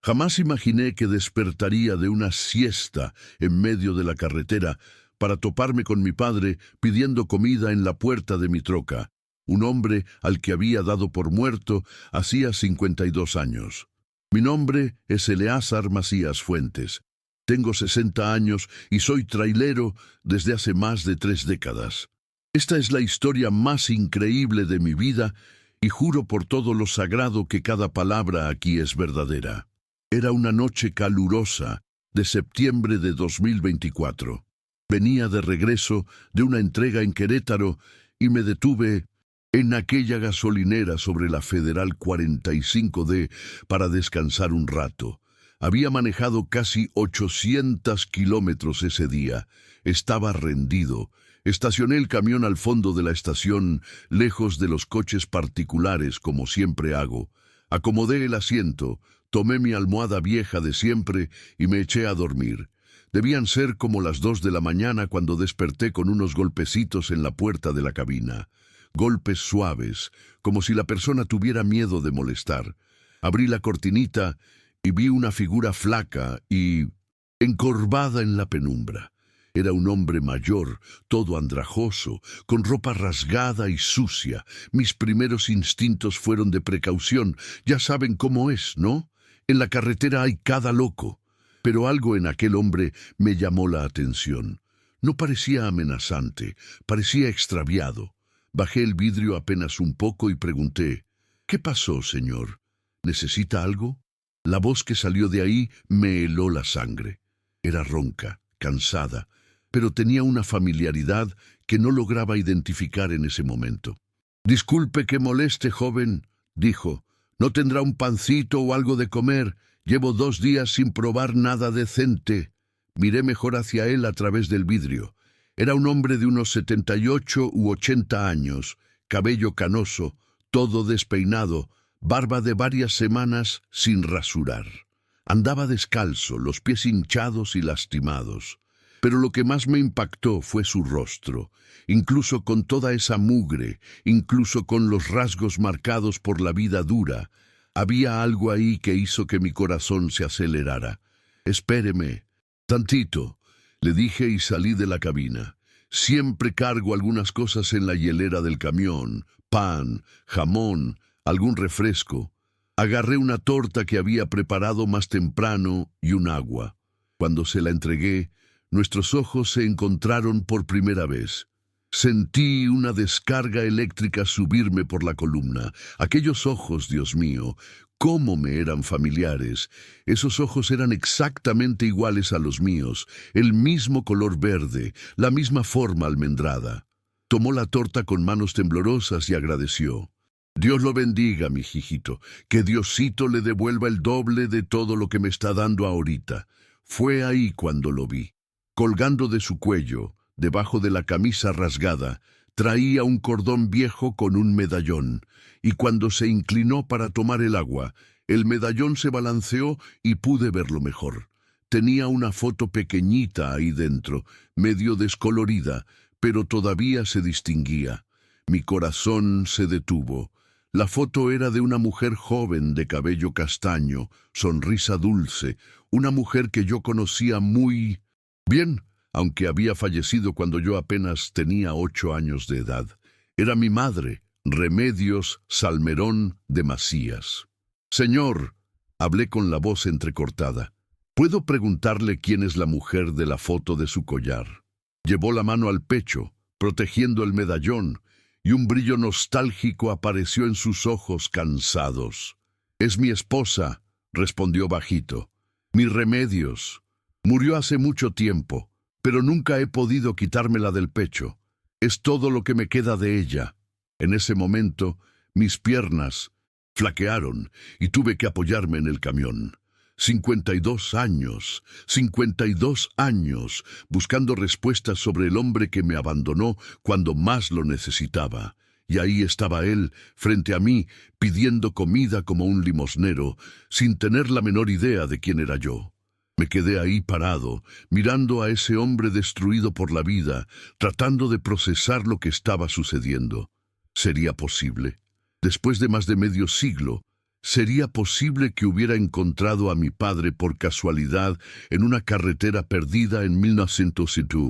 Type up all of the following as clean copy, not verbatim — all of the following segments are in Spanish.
Jamás imaginé que despertaría de una siesta en medio de la carretera para toparme con mi padre pidiendo comida en la puerta de mi troca, un hombre al que había dado por muerto hacía 52 años. Mi nombre es Eleazar Macías Fuentes. Tengo 60 años y soy trailero desde hace más de 3 décadas. Esta es la historia más increíble de mi vida y juro por todo lo sagrado que cada palabra aquí es verdadera. Era una noche calurosa de septiembre de 2024. Venía de regreso de una entrega en Querétaro y me detuve en aquella gasolinera sobre la Federal 45D para descansar un rato. Había manejado casi 800 kilómetros ese día. Estaba rendido. Estacioné el camión al fondo de la estación, lejos de los coches particulares, como siempre hago. Acomodé el asiento, tomé mi almohada vieja de siempre y me eché a dormir. Debían ser como las 2 de la mañana cuando desperté con unos golpecitos en la puerta de la cabina. Golpes suaves, como si la persona tuviera miedo de molestar. Abrí la cortinita y vi una figura flaca y encorvada en la penumbra. Era un hombre mayor, todo andrajoso, con ropa rasgada y sucia. Mis primeros instintos fueron de precaución. Ya saben cómo es, ¿no? En la carretera hay cada loco. Pero algo en aquel hombre me llamó la atención. No parecía amenazante, parecía extraviado. Bajé el vidrio apenas un poco y pregunté, «¿Qué pasó, señor? ¿Necesita algo?» La voz que salió de ahí me heló la sangre. Era ronca, cansada, pero tenía una familiaridad que no lograba identificar en ese momento. «Disculpe que moleste, joven», dijo. «¿No tendrá un pancito o algo de comer? Llevo 2 días sin probar nada decente». Miré mejor hacia él a través del vidrio. Era un hombre de unos 78 u 80 años, cabello canoso, todo despeinado, barba de varias semanas sin rasurar. Andaba descalzo, los pies hinchados y lastimados. Pero lo que más me impactó fue su rostro, incluso con toda esa mugre, incluso con los rasgos marcados por la vida dura. Había algo ahí que hizo que mi corazón se acelerara. «Espéreme, tantito», le dije y salí de la cabina. Siempre cargo algunas cosas en la hielera del camión, pan, jamón, algún refresco. Agarré una torta que había preparado más temprano y un agua. Cuando se la entregué, nuestros ojos se encontraron por primera vez. Sentí una descarga eléctrica subirme por la columna. Aquellos ojos, Dios mío, cómo me eran familiares. Esos ojos eran exactamente iguales a los míos, el mismo color verde, la misma forma almendrada. Tomó la torta con manos temblorosas y agradeció. «Dios lo bendiga, mi hijito, que Diosito le devuelva el doble de todo lo que me está dando ahorita». Fue ahí cuando lo vi. Colgando de su cuello, debajo de la camisa rasgada, traía un cordón viejo con un medallón, y cuando se inclinó para tomar el agua, el medallón se balanceó y pude verlo mejor. Tenía una foto pequeñita ahí dentro, medio descolorida, pero todavía se distinguía. Mi corazón se detuvo. La foto era de una mujer joven de cabello castaño, sonrisa dulce, una mujer que yo conocía muy bien, aunque había fallecido cuando yo apenas tenía 8 años de edad. Era mi madre, Remedios Salmerón de Macías. «Señor», hablé con la voz entrecortada, «¿puedo preguntarle quién es la mujer de la foto de su collar?» Llevó la mano al pecho, protegiendo el medallón, y un brillo nostálgico apareció en sus ojos cansados. «Es mi esposa», respondió bajito. «Mi Remedios. Murió hace mucho tiempo, pero nunca he podido quitármela del pecho. Es todo lo que me queda de ella». En ese momento, mis piernas flaquearon y tuve que apoyarme en el camión. 52 años, buscando respuestas sobre el hombre que me abandonó cuando más lo necesitaba. Y ahí estaba él, frente a mí, pidiendo comida como un limosnero, sin tener la menor idea de quién era yo. Me quedé ahí parado, mirando a ese hombre destruido por la vida, tratando de procesar lo que estaba sucediendo. ¿Sería posible? Después de más de medio siglo, ¿Sería posible que hubiera encontrado a mi padre por casualidad en una carretera perdida en 1902?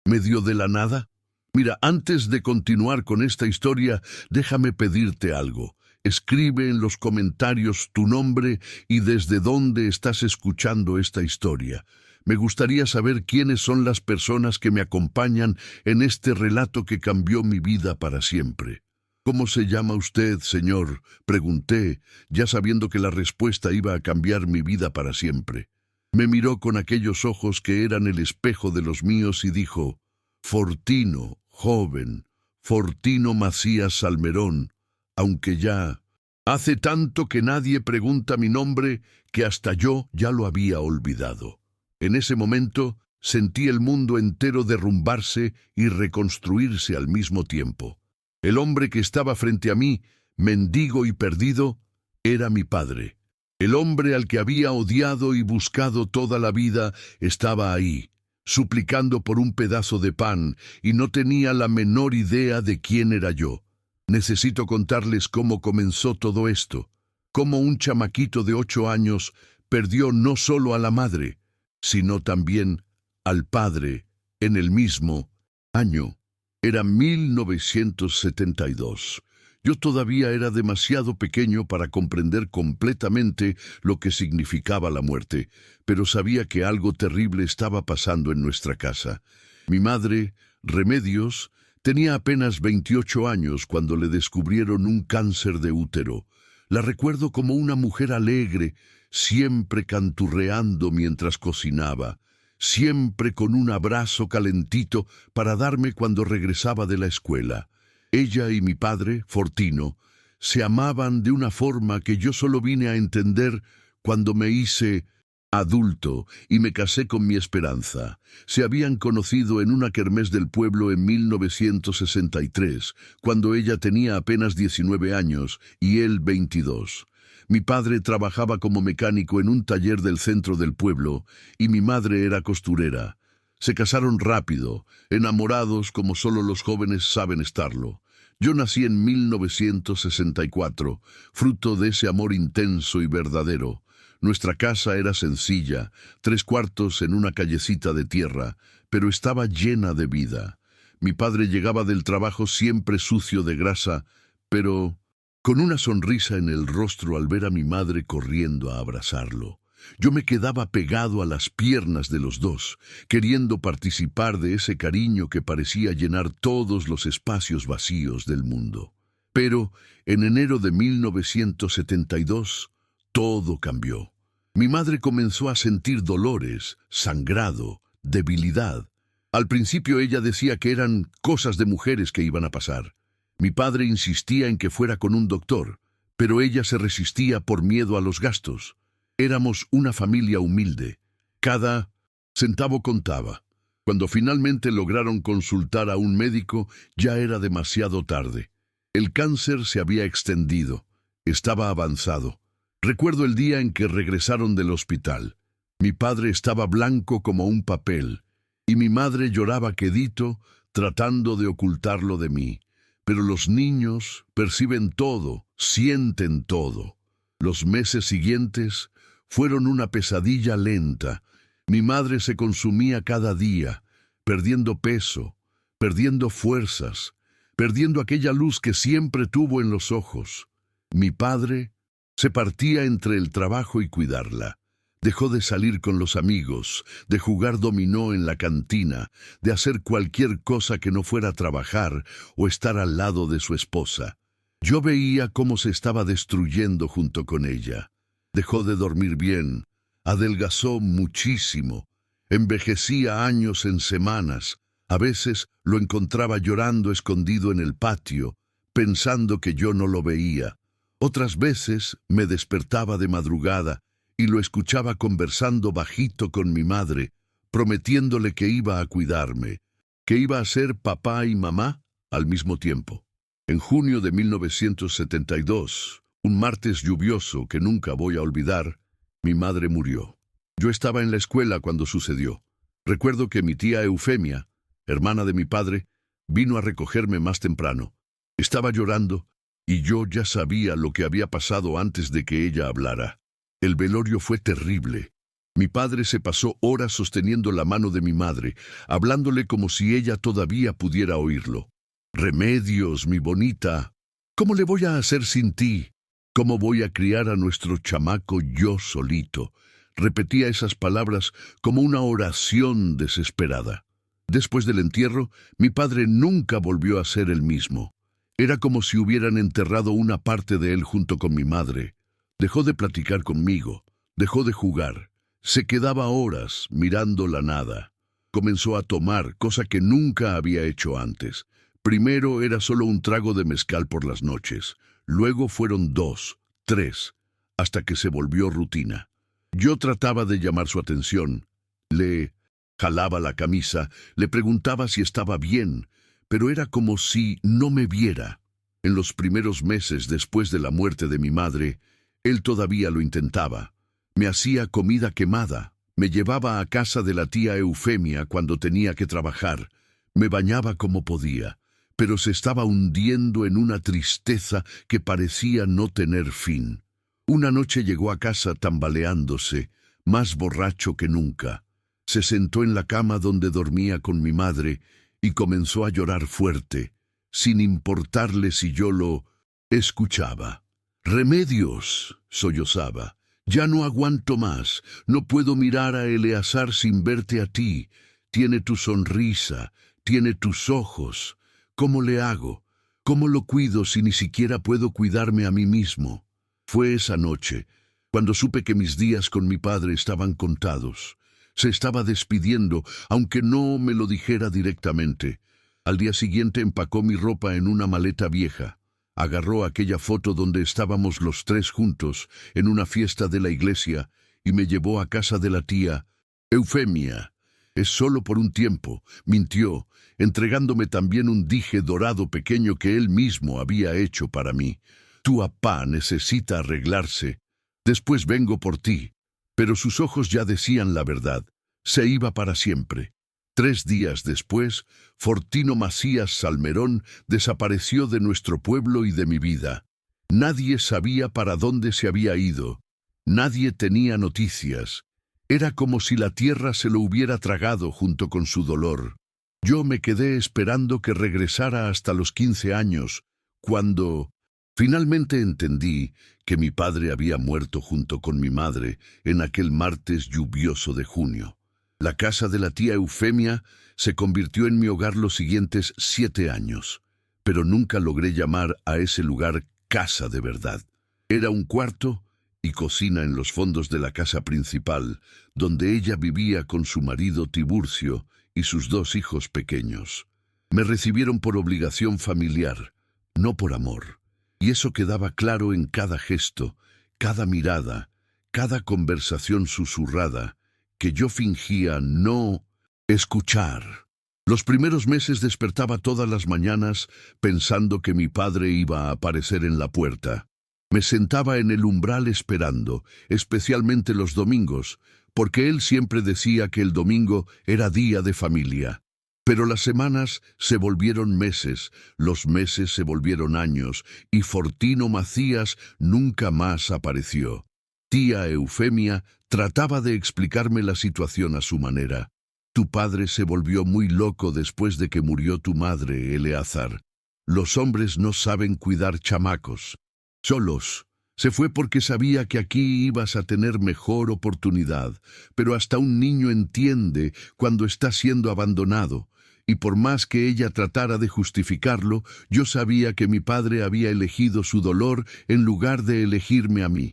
¿Medio de la nada? Mira, antes de continuar con esta historia, déjame pedirte algo. Escribe en los comentarios tu nombre y desde dónde estás escuchando esta historia. Me gustaría saber quiénes son las personas que me acompañan en este relato que cambió mi vida para siempre. ¿Cómo se llama usted, señor?, pregunté, ya sabiendo que la respuesta iba a cambiar mi vida para siempre. Me miró con aquellos ojos que eran el espejo de los míos y dijo: Fortino, joven, Fortino Macías Salmerón, aunque ya hace tanto que nadie pregunta mi nombre que hasta yo ya lo había olvidado. En ese momento sentí el mundo entero derrumbarse y reconstruirse al mismo tiempo. El hombre que estaba frente a mí, mendigo y perdido, era mi padre. El hombre al que había odiado y buscado toda la vida estaba ahí, suplicando por un pedazo de pan, y no tenía la menor idea de quién era yo. Necesito contarles cómo comenzó todo esto, cómo un chamaquito de 8 años perdió no solo a la madre, sino también al padre en el mismo año. Era 1972. Yo todavía era demasiado pequeño para comprender completamente lo que significaba la muerte, pero sabía que algo terrible estaba pasando en nuestra casa. Mi madre, Remedios, tenía apenas 28 años cuando le descubrieron un cáncer de útero. La recuerdo como una mujer alegre, siempre canturreando mientras cocinaba, siempre con un abrazo calentito para darme cuando regresaba de la escuela. Ella y mi padre, Fortino, se amaban de una forma que yo solo vine a entender cuando me hice adulto y me casé con mi Esperanza. Se habían conocido en una kermés del pueblo en 1963, cuando ella tenía apenas 19 años y él 22. Mi padre trabajaba como mecánico en un taller del centro del pueblo y mi madre era costurera. Se casaron rápido, enamorados como solo los jóvenes saben estarlo. Yo nací en 1964, fruto de ese amor intenso y verdadero. Nuestra casa era sencilla, 3 cuartos en una callecita de tierra, pero estaba llena de vida. Mi padre llegaba del trabajo siempre sucio de grasa, pero con una sonrisa en el rostro al ver a mi madre corriendo a abrazarlo. Yo me quedaba pegado a las piernas de los dos, queriendo participar de ese cariño que parecía llenar todos los espacios vacíos del mundo. Pero en enero de 1972, todo cambió. Mi madre comenzó a sentir dolores, sangrado, debilidad. Al principio ella decía que eran cosas de mujeres que iban a pasar. Mi padre insistía en que fuera con un doctor, pero ella se resistía por miedo a los gastos. Éramos una familia humilde. Cada centavo contaba. Cuando finalmente lograron consultar a un médico, ya era demasiado tarde. El cáncer se había extendido. Estaba avanzado. Recuerdo el día en que regresaron del hospital. Mi padre estaba blanco como un papel, y mi madre lloraba quedito, tratando de ocultarlo de mí. Pero los niños perciben todo, sienten todo. Los meses siguientes fueron una pesadilla lenta. Mi madre se consumía cada día, perdiendo peso, perdiendo fuerzas, perdiendo aquella luz que siempre tuvo en los ojos. Mi padre se partía entre el trabajo y cuidarla. Dejó de salir con los amigos, de jugar dominó en la cantina, de hacer cualquier cosa que no fuera trabajar o estar al lado de su esposa. Yo veía cómo se estaba destruyendo junto con ella. Dejó de dormir bien, adelgazó muchísimo, envejecía años en semanas. A veces lo encontraba llorando escondido en el patio, pensando que yo no lo veía. Otras veces me despertaba de madrugada y lo escuchaba conversando bajito con mi madre, prometiéndole que iba a cuidarme, que iba a ser papá y mamá al mismo tiempo. En junio de 1972, un martes lluvioso que nunca voy a olvidar, mi madre murió. Yo estaba en la escuela cuando sucedió. Recuerdo que mi tía Eufemia, hermana de mi padre, vino a recogerme más temprano. Estaba llorando y yo ya sabía lo que había pasado antes de que ella hablara. El velorio fue terrible. Mi padre se pasó horas sosteniendo la mano de mi madre, hablándole como si ella todavía pudiera oírlo. «Remedios, mi bonita, ¿cómo le voy a hacer sin ti? ¿Cómo voy a criar a nuestro chamaco yo solito?». Repetía esas palabras como una oración desesperada. Después del entierro, mi padre nunca volvió a ser el mismo. Era como si hubieran enterrado una parte de él junto con mi madre. Dejó de platicar conmigo, dejó de jugar. Se quedaba horas mirando la nada. Comenzó a tomar, cosa que nunca había hecho antes. Primero era solo un trago de mezcal por las noches. Luego fueron 2, 3, hasta que se volvió rutina. Yo trataba de llamar su atención. Le jalaba la camisa, le preguntaba si estaba bien, pero era como si no me viera. En los primeros meses después de la muerte de mi madre, él todavía lo intentaba. Me hacía comida quemada, me llevaba a casa de la tía Eufemia cuando tenía que trabajar, me bañaba como podía, pero se estaba hundiendo en una tristeza que parecía no tener fin. Una noche llegó a casa tambaleándose, más borracho que nunca. Se sentó en la cama donde dormía con mi madre y comenzó a llorar fuerte, sin importarle si yo lo escuchaba. «Remedios», sollozaba. «Ya no aguanto más, no puedo mirar a Eleazar sin verte a ti. Tiene tu sonrisa, tiene tus ojos. ¿Cómo le hago? ¿Cómo lo cuido si ni siquiera puedo cuidarme a mí mismo?». Fue esa noche, cuando supe que mis días con mi padre estaban contados. Se estaba despidiendo, aunque no me lo dijera directamente. Al día siguiente empacó mi ropa en una maleta vieja. Agarró aquella foto donde estábamos los 3 juntos, en una fiesta de la iglesia, y me llevó a casa de la tía Eufemia. «Es solo por un tiempo», mintió, entregándome también un dije dorado pequeño que él mismo había hecho para mí. «Tu apá necesita arreglarse. Después vengo por ti». Pero sus ojos ya decían la verdad. Se iba para siempre. 3 días después, Fortino Macías Salmerón desapareció de nuestro pueblo y de mi vida. Nadie sabía para dónde se había ido. Nadie tenía noticias. Era como si la tierra se lo hubiera tragado junto con su dolor. Yo me quedé esperando que regresara hasta los 15 años, cuando finalmente entendí que mi padre había muerto junto con mi madre en aquel martes lluvioso de junio. La casa de la tía Eufemia se convirtió en mi hogar los siguientes 7 años, pero nunca logré llamar a ese lugar casa de verdad. Era un cuarto y cocina en los fondos de la casa principal, donde ella vivía con su marido Tiburcio y sus 2 hijos pequeños. Me recibieron por obligación familiar, no por amor, y eso quedaba claro en cada gesto, cada mirada, cada conversación susurrada, que yo fingía no escuchar. Los primeros meses despertaba todas las mañanas pensando que mi padre iba a aparecer en la puerta. Me sentaba en el umbral esperando, especialmente los domingos, porque él siempre decía que el domingo era día de familia. Pero las semanas se volvieron meses, los meses se volvieron años, y Fortino Macías nunca más apareció. Tía Eufemia trataba de explicarme la situación a su manera. «Tu padre se volvió muy loco después de que murió tu madre, Eleazar. Los hombres no saben cuidar chamacos. Solos. Se fue porque sabía que aquí ibas a tener mejor oportunidad, pero hasta un niño entiende cuando está siendo abandonado, y por más que ella tratara de justificarlo, yo sabía que mi padre había elegido su dolor en lugar de elegirme a mí.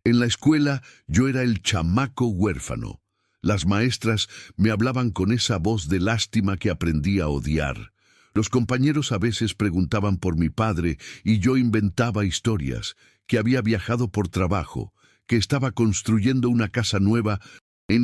En la escuela yo era el chamaco huérfano. Las maestras me hablaban con esa voz de lástima que aprendí a odiar. Los compañeros a veces preguntaban por mi padre y yo inventaba historias, que había viajado por trabajo, que estaba construyendo una casa nueva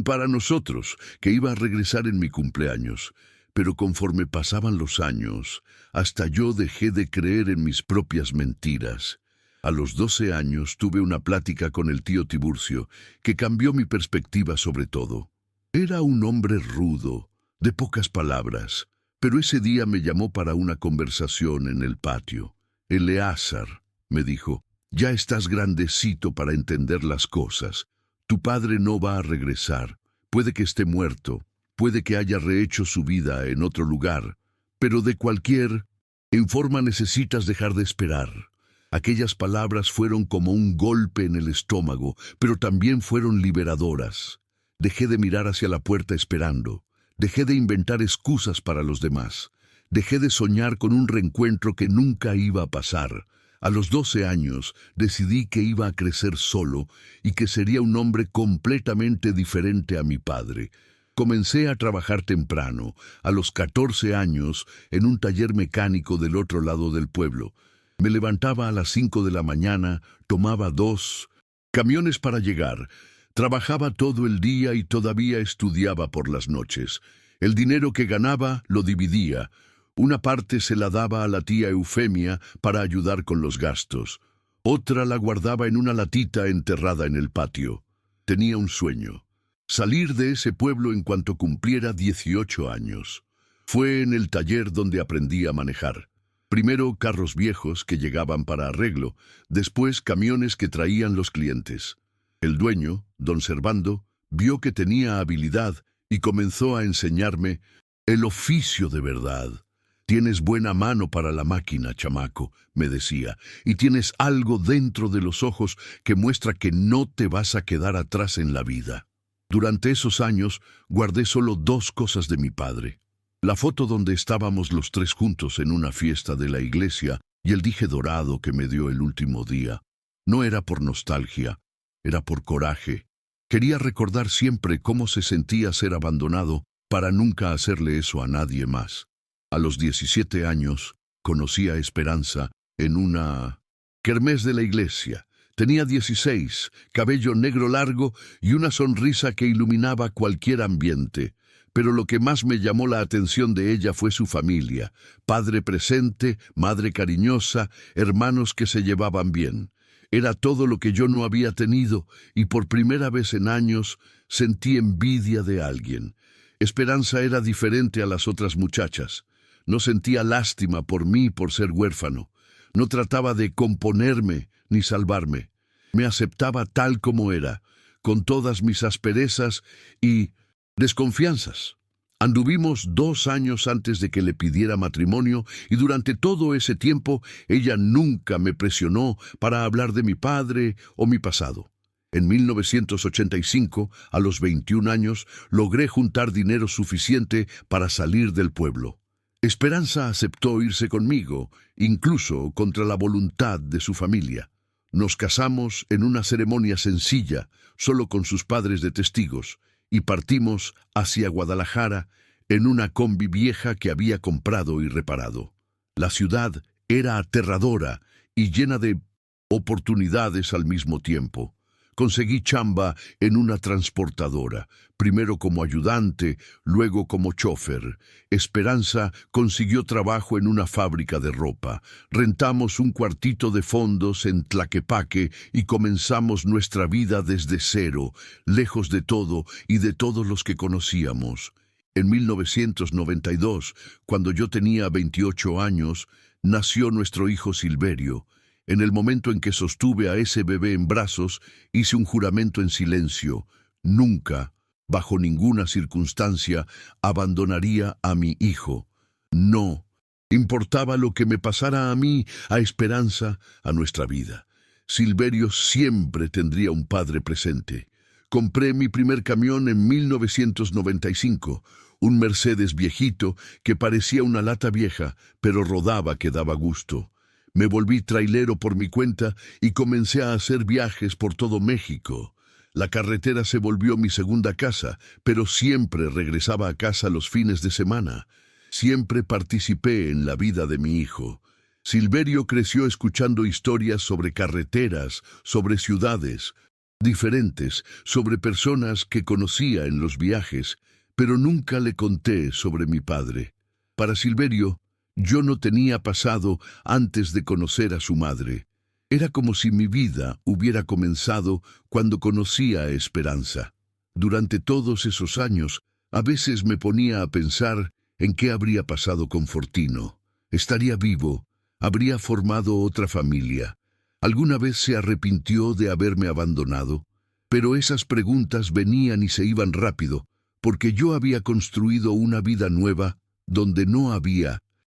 para nosotros, que iba a regresar en mi cumpleaños. Pero conforme pasaban los años, hasta yo dejé de creer en mis propias mentiras. A los 12 años tuve una plática con el tío Tiburcio, que cambió mi perspectiva sobre todo. Era un hombre rudo, de pocas palabras, pero ese día me llamó para una conversación en el patio. «Eleazar», me dijo. Ya estás grandecito para entender las cosas. Tu padre no va a regresar. Puede que esté muerto. Puede que haya rehecho su vida en otro lugar. Pero de cualquier forma necesitas dejar de esperar. Aquellas palabras fueron como un golpe en el estómago, pero también fueron liberadoras. Dejé de mirar hacia la puerta esperando. Dejé de inventar excusas para los demás. Dejé de soñar con un reencuentro que nunca iba a pasar. A los 12 años decidí que iba a crecer solo y que sería un hombre completamente diferente a mi padre. Comencé a trabajar temprano, a los 14 años, en un taller mecánico del otro lado del pueblo. Me levantaba a las 5 de la mañana, tomaba 2 camiones para llegar. Trabajaba todo el día y todavía estudiaba por las noches. El dinero que ganaba lo dividía. Una parte se la daba a la tía Eufemia para ayudar con los gastos. Otra la guardaba en una latita enterrada en el patio. Tenía un sueño: salir de ese pueblo en cuanto cumpliera 18 años. Fue en el taller donde aprendí a manejar. Primero carros viejos que llegaban para arreglo, después camiones que traían los clientes. El dueño, don Servando, vio que tenía habilidad y comenzó a enseñarme el oficio de verdad. Tienes buena mano para la máquina, chamaco, me decía, y tienes algo dentro de los ojos que muestra que no te vas a quedar atrás en la vida. Durante esos años guardé solo 2 cosas de mi padre: la foto donde estábamos los 3 juntos en una fiesta de la iglesia y el dije dorado que me dio el último día. No era por nostalgia, era por coraje. Quería recordar siempre cómo se sentía ser abandonado para nunca hacerle eso a nadie más. A los 17 años conocí a Esperanza en una kermés de la iglesia. Tenía 16, cabello negro largo y una sonrisa que iluminaba cualquier ambiente. Pero lo que más me llamó la atención de ella fue su familia: padre presente, madre cariñosa, hermanos que se llevaban bien. Era todo lo que yo no había tenido y por primera vez en años sentí envidia de alguien. Esperanza era diferente a las otras muchachas. No sentía lástima por mí por ser huérfano. No trataba de componerme ni salvarme. Me aceptaba tal como era, con todas mis asperezas y desconfianzas. Anduvimos 2 años antes de que le pidiera matrimonio y durante todo ese tiempo ella nunca me presionó para hablar de mi padre o mi pasado. En 1985, a los 21 años, logré juntar dinero suficiente para salir del pueblo. Esperanza aceptó irse conmigo, incluso contra la voluntad de su familia. Nos casamos en una ceremonia sencilla, solo con sus padres de testigos, y partimos hacia Guadalajara en una combi vieja que había comprado y reparado. La ciudad era aterradora y llena de oportunidades al mismo tiempo. Conseguí chamba en una transportadora, primero como ayudante, luego como chofer. Esperanza consiguió trabajo en una fábrica de ropa. Rentamos un cuartito de fondos en Tlaquepaque y comenzamos nuestra vida desde cero, lejos de todo y de todos los que conocíamos. En 1992, cuando yo tenía 28 años, nació nuestro hijo Silverio. En el momento en que sostuve a ese bebé en brazos, hice un juramento en silencio: nunca, bajo ninguna circunstancia, abandonaría a mi hijo. No importaba lo que me pasara a mí, a Esperanza, a nuestra vida. Silverio siempre tendría un padre presente. Compré mi primer camión en 1995, un Mercedes viejito que parecía una lata vieja, pero rodaba que daba gusto. Me volví trailero por mi cuenta y comencé a hacer viajes por todo México. La carretera se volvió mi segunda casa, pero siempre regresaba a casa los fines de semana. Siempre participé en la vida de mi hijo. Silverio creció escuchando historias sobre carreteras, sobre ciudades diferentes, sobre personas que conocía en los viajes, pero nunca le conté sobre mi padre. Para Silverio, yo no tenía pasado antes de conocer a su madre. Era como si mi vida hubiera comenzado cuando conocí a Esperanza. Durante todos esos años, a veces me ponía a pensar en qué habría pasado con Fortino. Estaría vivo, habría formado otra familia. ¿Alguna vez se arrepintió de haberme abandonado? Pero esas preguntas venían y se iban rápido, porque yo había construido una vida nueva donde no había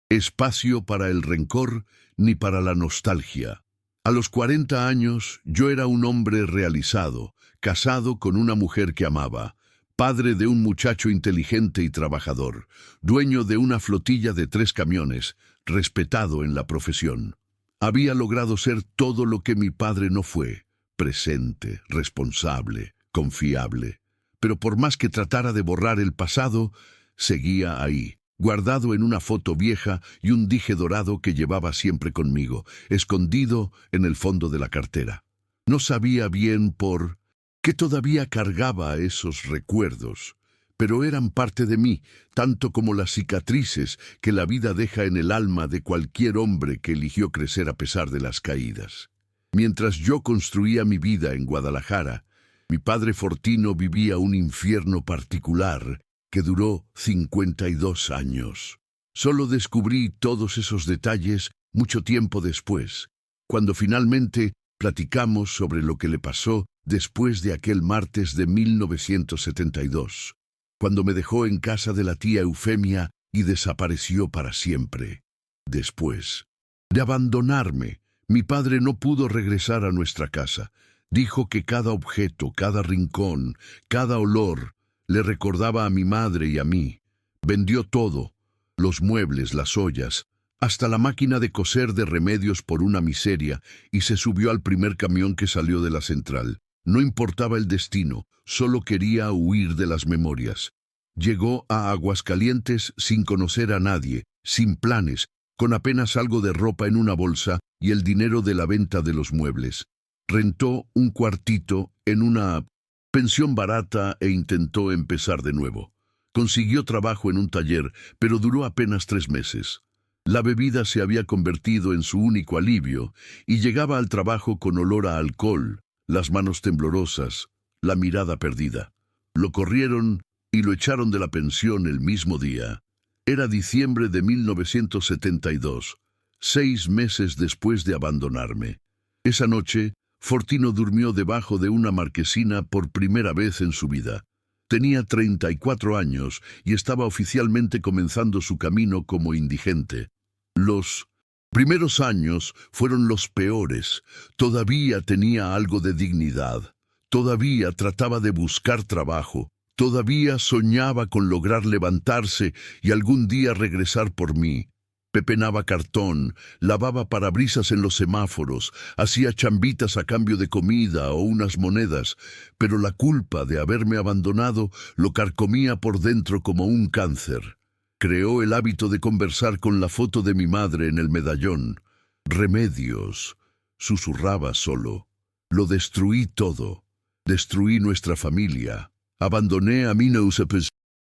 espacio para el rencor ni para la nostalgia. A los 40 años yo era un hombre realizado, casado con una mujer que amaba, padre de un muchacho inteligente y trabajador, dueño de una flotilla de 3 camiones, respetado en la profesión. Había logrado ser todo lo que mi padre no fue: presente, responsable, confiable. Pero por más que tratara de borrar el pasado, seguía ahí, guardado en una foto vieja y un dije dorado que llevaba siempre conmigo, escondido en el fondo de la cartera. No sabía bien por qué todavía cargaba esos recuerdos, pero eran parte de mí, tanto como las cicatrices que la vida deja en el alma de cualquier hombre que eligió crecer a pesar de las caídas. Mientras yo construía mi vida en Guadalajara, mi padre Fortino vivía un infierno particular que duró 52 años. Solo descubrí todos esos detalles mucho tiempo después, cuando finalmente platicamos sobre lo que le pasó después de aquel martes de 1972, cuando me dejó en casa de la tía Eufemia y desapareció para siempre. Después de abandonarme, mi padre no pudo regresar a nuestra casa. Dijo que cada objeto, cada rincón, cada olor le recordaba a mi madre y a mí. Vendió todo: los muebles, las ollas, hasta la máquina de coser de Remedios por una miseria, y se subió al primer camión que salió de la central. No importaba el destino, solo quería huir de las memorias. Llegó a Aguascalientes sin conocer a nadie, sin planes, con apenas algo de ropa en una bolsa y el dinero de la venta de los muebles. Rentó un cuartito en una pensión barata e intentó empezar de nuevo. Consiguió trabajo en un taller, pero duró apenas 3 meses. La bebida se había convertido en su único alivio y llegaba al trabajo con olor a alcohol, las manos temblorosas, la mirada perdida. Lo corrieron y lo echaron de la pensión el mismo día. Era diciembre de 1972, 6 meses después de abandonarme. Esa noche, Fortino durmió debajo de una marquesina por primera vez en su vida. Tenía 34 años y estaba oficialmente comenzando su camino como indigente. Los primeros años fueron los peores. Todavía tenía algo de dignidad. Todavía trataba de buscar trabajo. Todavía soñaba con lograr levantarse y algún día regresar por mí. Pepenaba cartón, lavaba parabrisas en los semáforos, hacía chambitas a cambio de comida o unas monedas, pero la culpa de haberme abandonado lo carcomía por dentro como un cáncer. Creó el hábito de conversar con la foto de mi madre en el medallón. Remedios, susurraba solo. Lo destruí todo. Destruí nuestra familia. Abandoné a Minusepes,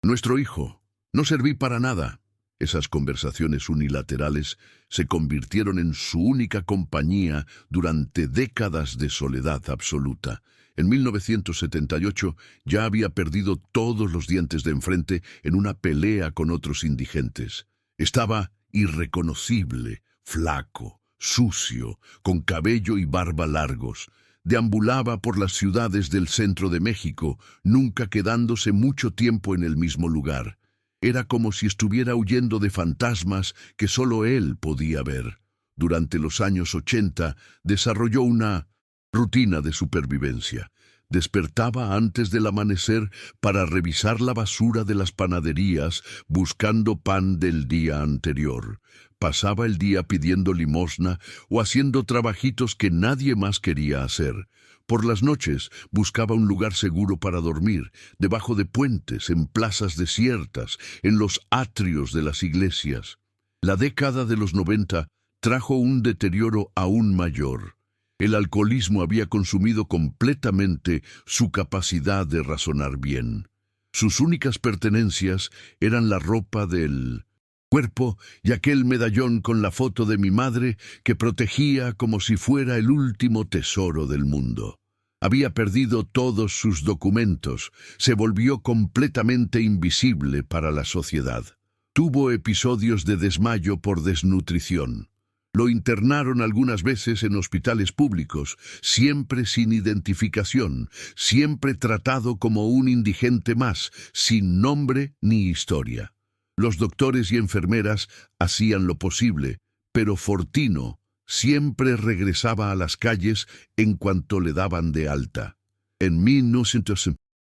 nuestro hijo. No serví para nada. Esas conversaciones unilaterales se convirtieron en su única compañía durante décadas de soledad absoluta. En 1978 ya había perdido todos los dientes de enfrente en una pelea con otros indigentes. Estaba irreconocible, flaco, sucio, con cabello y barba largos. Deambulaba por las ciudades del centro de México, nunca quedándose mucho tiempo en el mismo lugar. Era como si estuviera huyendo de fantasmas que solo él podía ver. Durante los años 80 desarrolló una rutina de supervivencia. Despertaba antes del amanecer para revisar la basura de las panaderías buscando pan del día anterior. Pasaba el día pidiendo limosna o haciendo trabajitos que nadie más quería hacer. Por las noches buscaba un lugar seguro para dormir, debajo de puentes, en plazas desiertas, en los atrios de las iglesias. La década de los 90 trajo un deterioro aún mayor. El alcoholismo había consumido completamente su capacidad de razonar bien. Sus únicas pertenencias eran la ropa del cuerpo y aquel medallón con la foto de mi madre que protegía como si fuera el último tesoro del mundo. Había perdido todos sus documentos, se volvió completamente invisible para la sociedad. Tuvo episodios de desmayo por desnutrición. Lo internaron algunas veces en hospitales públicos, siempre sin identificación, siempre tratado como un indigente más, sin nombre ni historia. Los doctores y enfermeras hacían lo posible, pero Fortino siempre regresaba a las calles en cuanto le daban de alta. En 1900,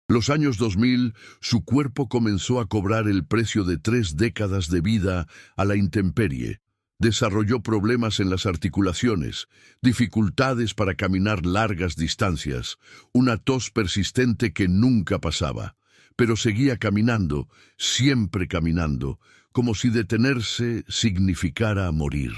los años 2000, su cuerpo comenzó a cobrar el precio de 3 décadas de vida a la intemperie. Desarrolló problemas en las articulaciones, dificultades para caminar largas distancias, una tos persistente que nunca pasaba. Pero seguía caminando, siempre caminando, como si detenerse significara morir.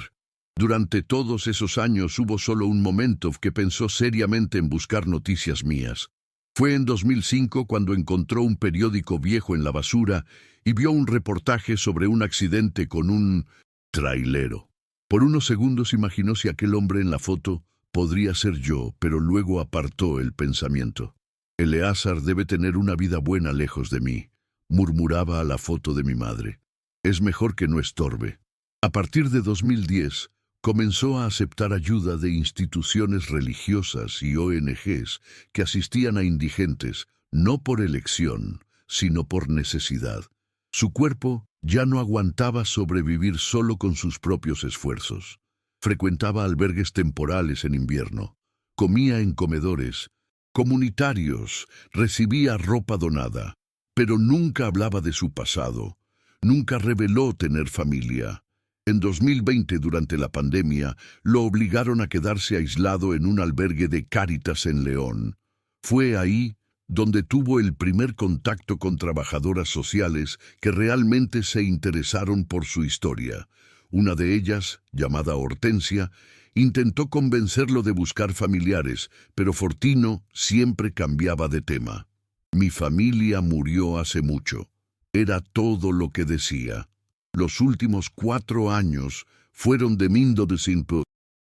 Durante todos esos años hubo solo un momento que pensó seriamente en buscar noticias mías. Fue en 2005 cuando encontró un periódico viejo en la basura y vio un reportaje sobre un accidente con un trailero. Por unos segundos imaginó si aquel hombre en la foto podría ser yo, pero luego apartó el pensamiento. Eleazar debe tener una vida buena lejos de mí, murmuraba a la foto de mi madre. Es mejor que no estorbe. A partir de 2010, comenzó a aceptar ayuda de instituciones religiosas y ONGs que asistían a indigentes, no por elección, sino por necesidad. Su cuerpo ya no aguantaba sobrevivir solo con sus propios esfuerzos. Frecuentaba albergues temporales en invierno, comía en comedores comunitarios, recibía ropa donada, pero nunca hablaba de su pasado, nunca reveló tener familia. En 2020, durante la pandemia, lo obligaron a quedarse aislado en un albergue de Cáritas en León. Fue ahí donde tuvo el primer contacto con trabajadoras sociales que realmente se interesaron por su historia. Una de ellas, llamada Hortensia, intentó convencerlo de buscar familiares, pero Fortino siempre cambiaba de tema. Mi familia murió hace mucho. Era todo lo que decía. Los últimos 4 años fueron de Mindo de Simpo,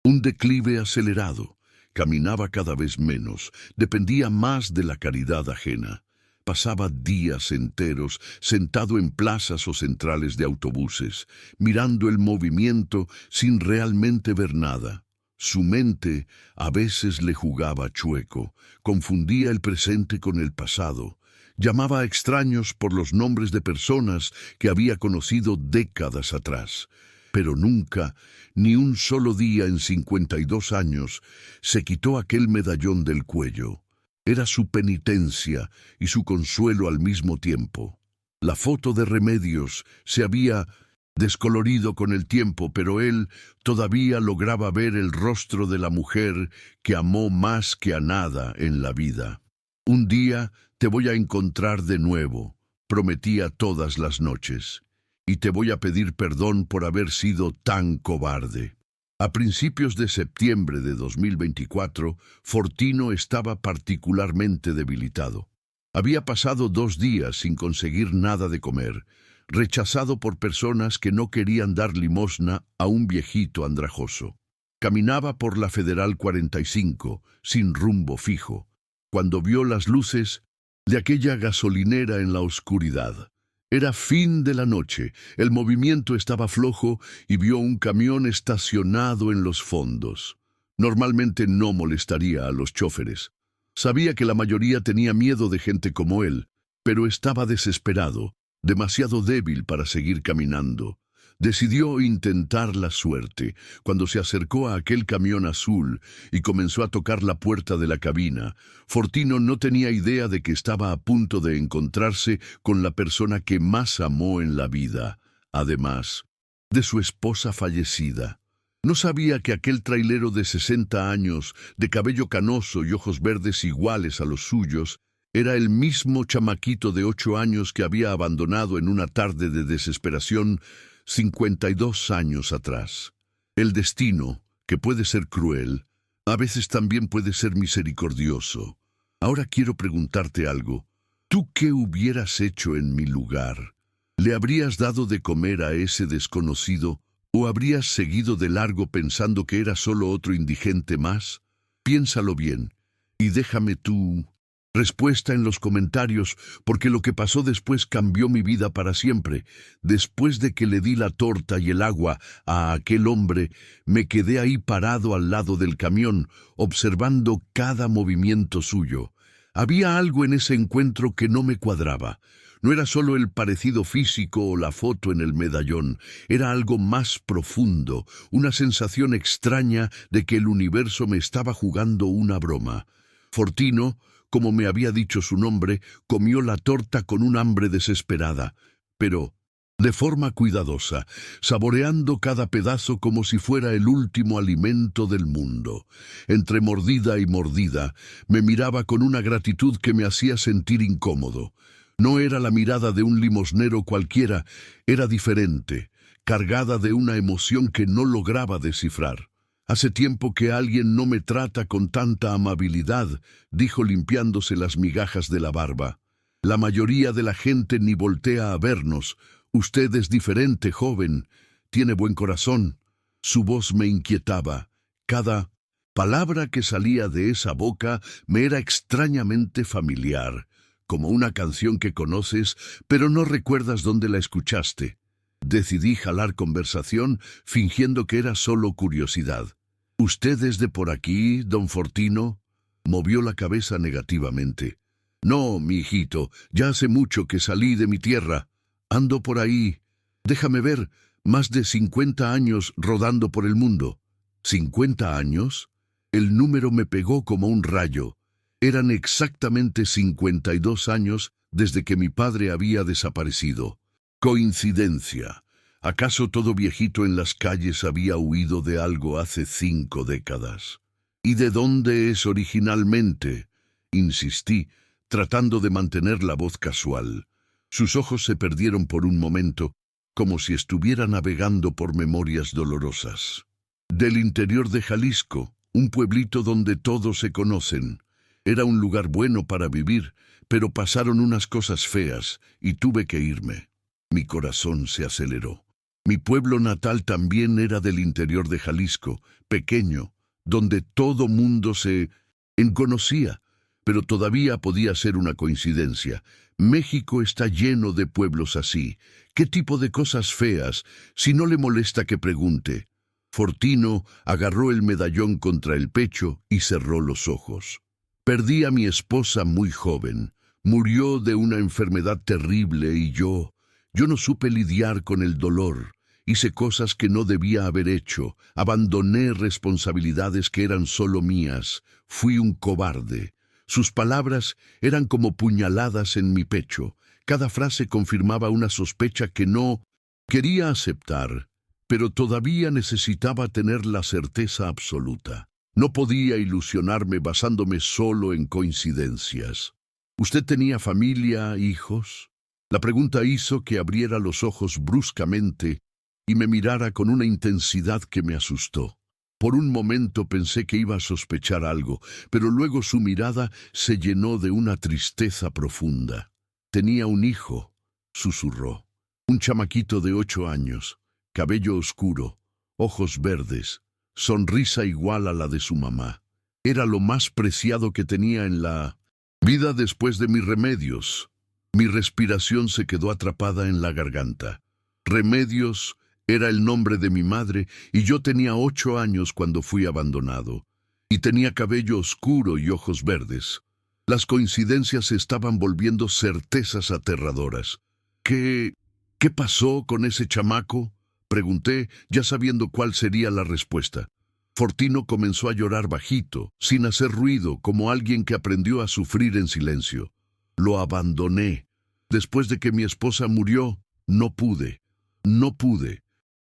un declive acelerado. Caminaba cada vez menos, dependía más de la caridad ajena. Pasaba días enteros sentado en plazas o centrales de autobuses, mirando el movimiento sin realmente ver nada. Su mente a veces le jugaba chueco, confundía el presente con el pasado, llamaba a extraños por los nombres de personas que había conocido décadas atrás. Pero nunca, ni un solo día en 52 años, se quitó aquel medallón del cuello. Era su penitencia y su consuelo al mismo tiempo. La foto de Remedios se había descolorido con el tiempo, pero él todavía lograba ver el rostro de la mujer que amó más que a nada en la vida. Un día te voy a encontrar de nuevo, prometía todas las noches, y te voy a pedir perdón por haber sido tan cobarde. A principios de septiembre de 2024, Fortino estaba particularmente debilitado. Había pasado 2 días sin conseguir nada de comer, rechazado por personas que no querían dar limosna a un viejito andrajoso. Caminaba por la Federal 45, sin rumbo fijo, cuando vio las luces de aquella gasolinera en la oscuridad. Era fin de la noche, el movimiento estaba flojo y vio un camión estacionado en los fondos. Normalmente no molestaría a los chóferes. Sabía que la mayoría tenía miedo de gente como él, pero estaba desesperado, demasiado débil para seguir caminando. Decidió intentar la suerte cuando se acercó a aquel camión azul y comenzó a tocar la puerta de la cabina. Fortino no tenía idea de que estaba a punto de encontrarse con la persona que más amó en la vida, además de su esposa fallecida. No sabía que aquel trailero de 60 años, de cabello canoso y ojos verdes iguales a los suyos, era el mismo chamaquito de 8 años que había abandonado en una tarde de desesperación 52 años atrás. El destino, que puede ser cruel, a veces también puede ser misericordioso. Ahora quiero preguntarte algo. ¿Tú qué hubieras hecho en mi lugar? ¿Le habrías dado de comer a ese desconocido o habrías seguido de largo pensando que era solo otro indigente más? Piénsalo bien y déjame tú Respuesta en los comentarios, porque lo que pasó después cambió mi vida para siempre. Después de que le di la torta y el agua a aquel hombre, me quedé ahí parado al lado del camión, observando cada movimiento suyo. Había algo en ese encuentro que no me cuadraba. No era solo el parecido físico o la foto en el medallón, era algo más profundo, una sensación extraña de que el universo me estaba jugando una broma. Fortino, como me había dicho su nombre, comió la torta con un hambre desesperada, pero de forma cuidadosa, saboreando cada pedazo como si fuera el último alimento del mundo. Entre mordida y mordida, me miraba con una gratitud que me hacía sentir incómodo. No era la mirada de un limosnero cualquiera, era diferente, cargada de una emoción que no lograba descifrar. Hace tiempo que alguien no me trata con tanta amabilidad, dijo limpiándose las migajas de la barba. La mayoría de la gente ni voltea a vernos. Usted es diferente, joven. Tiene buen corazón. Su voz me inquietaba. Cada palabra que salía de esa boca me era extrañamente familiar, como una canción que conoces, pero no recuerdas dónde la escuchaste. Decidí jalar conversación, fingiendo que era solo curiosidad. ¿Usted es de por aquí, don Fortino? Movió la cabeza negativamente. No, mi hijito, ya hace mucho que salí de mi tierra. Ando por ahí. Déjame ver, más de 50 años rodando por el mundo. ¿50 años? El número me pegó como un rayo. Eran exactamente 52 años desde que mi padre había desaparecido. Coincidencia. ¿Acaso todo viejito en las calles había huido de algo hace 5 décadas? ¿Y de dónde es originalmente? Insistí, tratando de mantener la voz casual. Sus ojos se perdieron por un momento, como si estuviera navegando por memorias dolorosas. Del interior de Jalisco, un pueblito donde todos se conocen. Era un lugar bueno para vivir, pero pasaron unas cosas feas y tuve que irme. Mi corazón se aceleró. Mi pueblo natal también era del interior de Jalisco, pequeño, donde todo mundo se conocía, pero todavía podía ser una coincidencia. México está lleno de pueblos así. ¿Qué tipo de cosas feas? Si no le molesta que pregunte. Fortino agarró el medallón contra el pecho y cerró los ojos. Perdí a mi esposa muy joven. Murió de una enfermedad terrible y yo no supe lidiar con el dolor. Hice cosas que no debía haber hecho. Abandoné responsabilidades que eran solo mías. Fui un cobarde. Sus palabras eran como puñaladas en mi pecho. Cada frase confirmaba una sospecha que no quería aceptar, pero todavía necesitaba tener la certeza absoluta. No podía ilusionarme basándome solo en coincidencias. ¿Usted tenía familia, hijos? La pregunta hizo que abriera los ojos bruscamente y me mirara con una intensidad que me asustó. Por un momento pensé que iba a sospechar algo, pero luego su mirada se llenó de una tristeza profunda. Tenía un hijo, susurró. Un chamaquito de 8 años, cabello oscuro, ojos verdes, sonrisa igual a la de su mamá. Era lo más preciado que tenía en la vida después de mis remedios. Mi respiración se quedó atrapada en la garganta. Remedios era el nombre de mi madre y yo tenía 8 años cuando fui abandonado. Y tenía cabello oscuro y ojos verdes. Las coincidencias se estaban volviendo certezas aterradoras. ¿Qué pasó con ese chamaco? Pregunté, ya sabiendo cuál sería la respuesta. Fortino comenzó a llorar bajito, sin hacer ruido, como alguien que aprendió a sufrir en silencio. Lo abandoné. Después de que mi esposa murió, no pude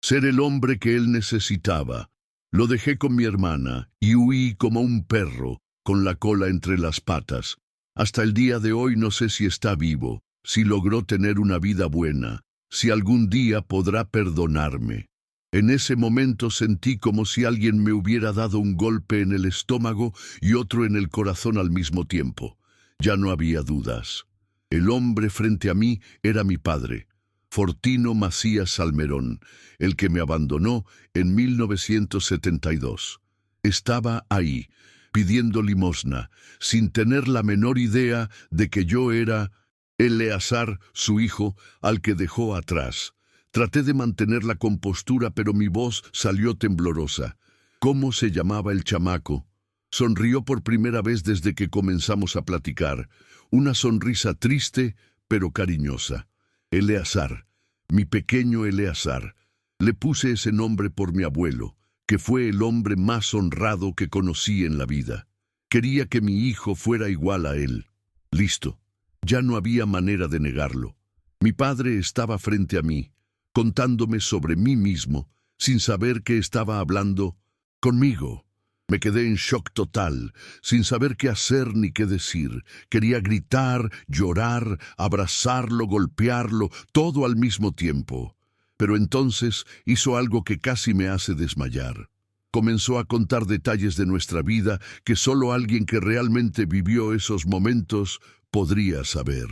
ser el hombre que él necesitaba. Lo dejé con mi hermana y huí como un perro, con la cola entre las patas. Hasta el día de hoy no sé si está vivo, si logró tener una vida buena, si algún día podrá perdonarme. En ese momento sentí como si alguien me hubiera dado un golpe en el estómago y otro en el corazón al mismo tiempo. Ya no había dudas. El hombre frente a mí era mi padre, Fortino Macías Salmerón, el que me abandonó en 1972. Estaba ahí, pidiendo limosna, sin tener la menor idea de que yo era Eleazar, su hijo, al que dejó atrás. Traté de mantener la compostura, pero mi voz salió temblorosa. ¿Cómo se llamaba el chamaco? Sonrió por primera vez desde que comenzamos a platicar. Una sonrisa triste, pero cariñosa. Eleazar, mi pequeño Eleazar. Le puse ese nombre por mi abuelo, que fue el hombre más honrado que conocí en la vida. Quería que mi hijo fuera igual a él. Listo. Ya no había manera de negarlo. Mi padre estaba frente a mí, contándome sobre mí mismo, sin saber que estaba hablando conmigo. Me quedé en shock total, sin saber qué hacer ni qué decir. Quería gritar, llorar, abrazarlo, golpearlo, todo al mismo tiempo. Pero entonces hizo algo que casi me hace desmayar. Comenzó a contar detalles de nuestra vida que solo alguien que realmente vivió esos momentos podría saber.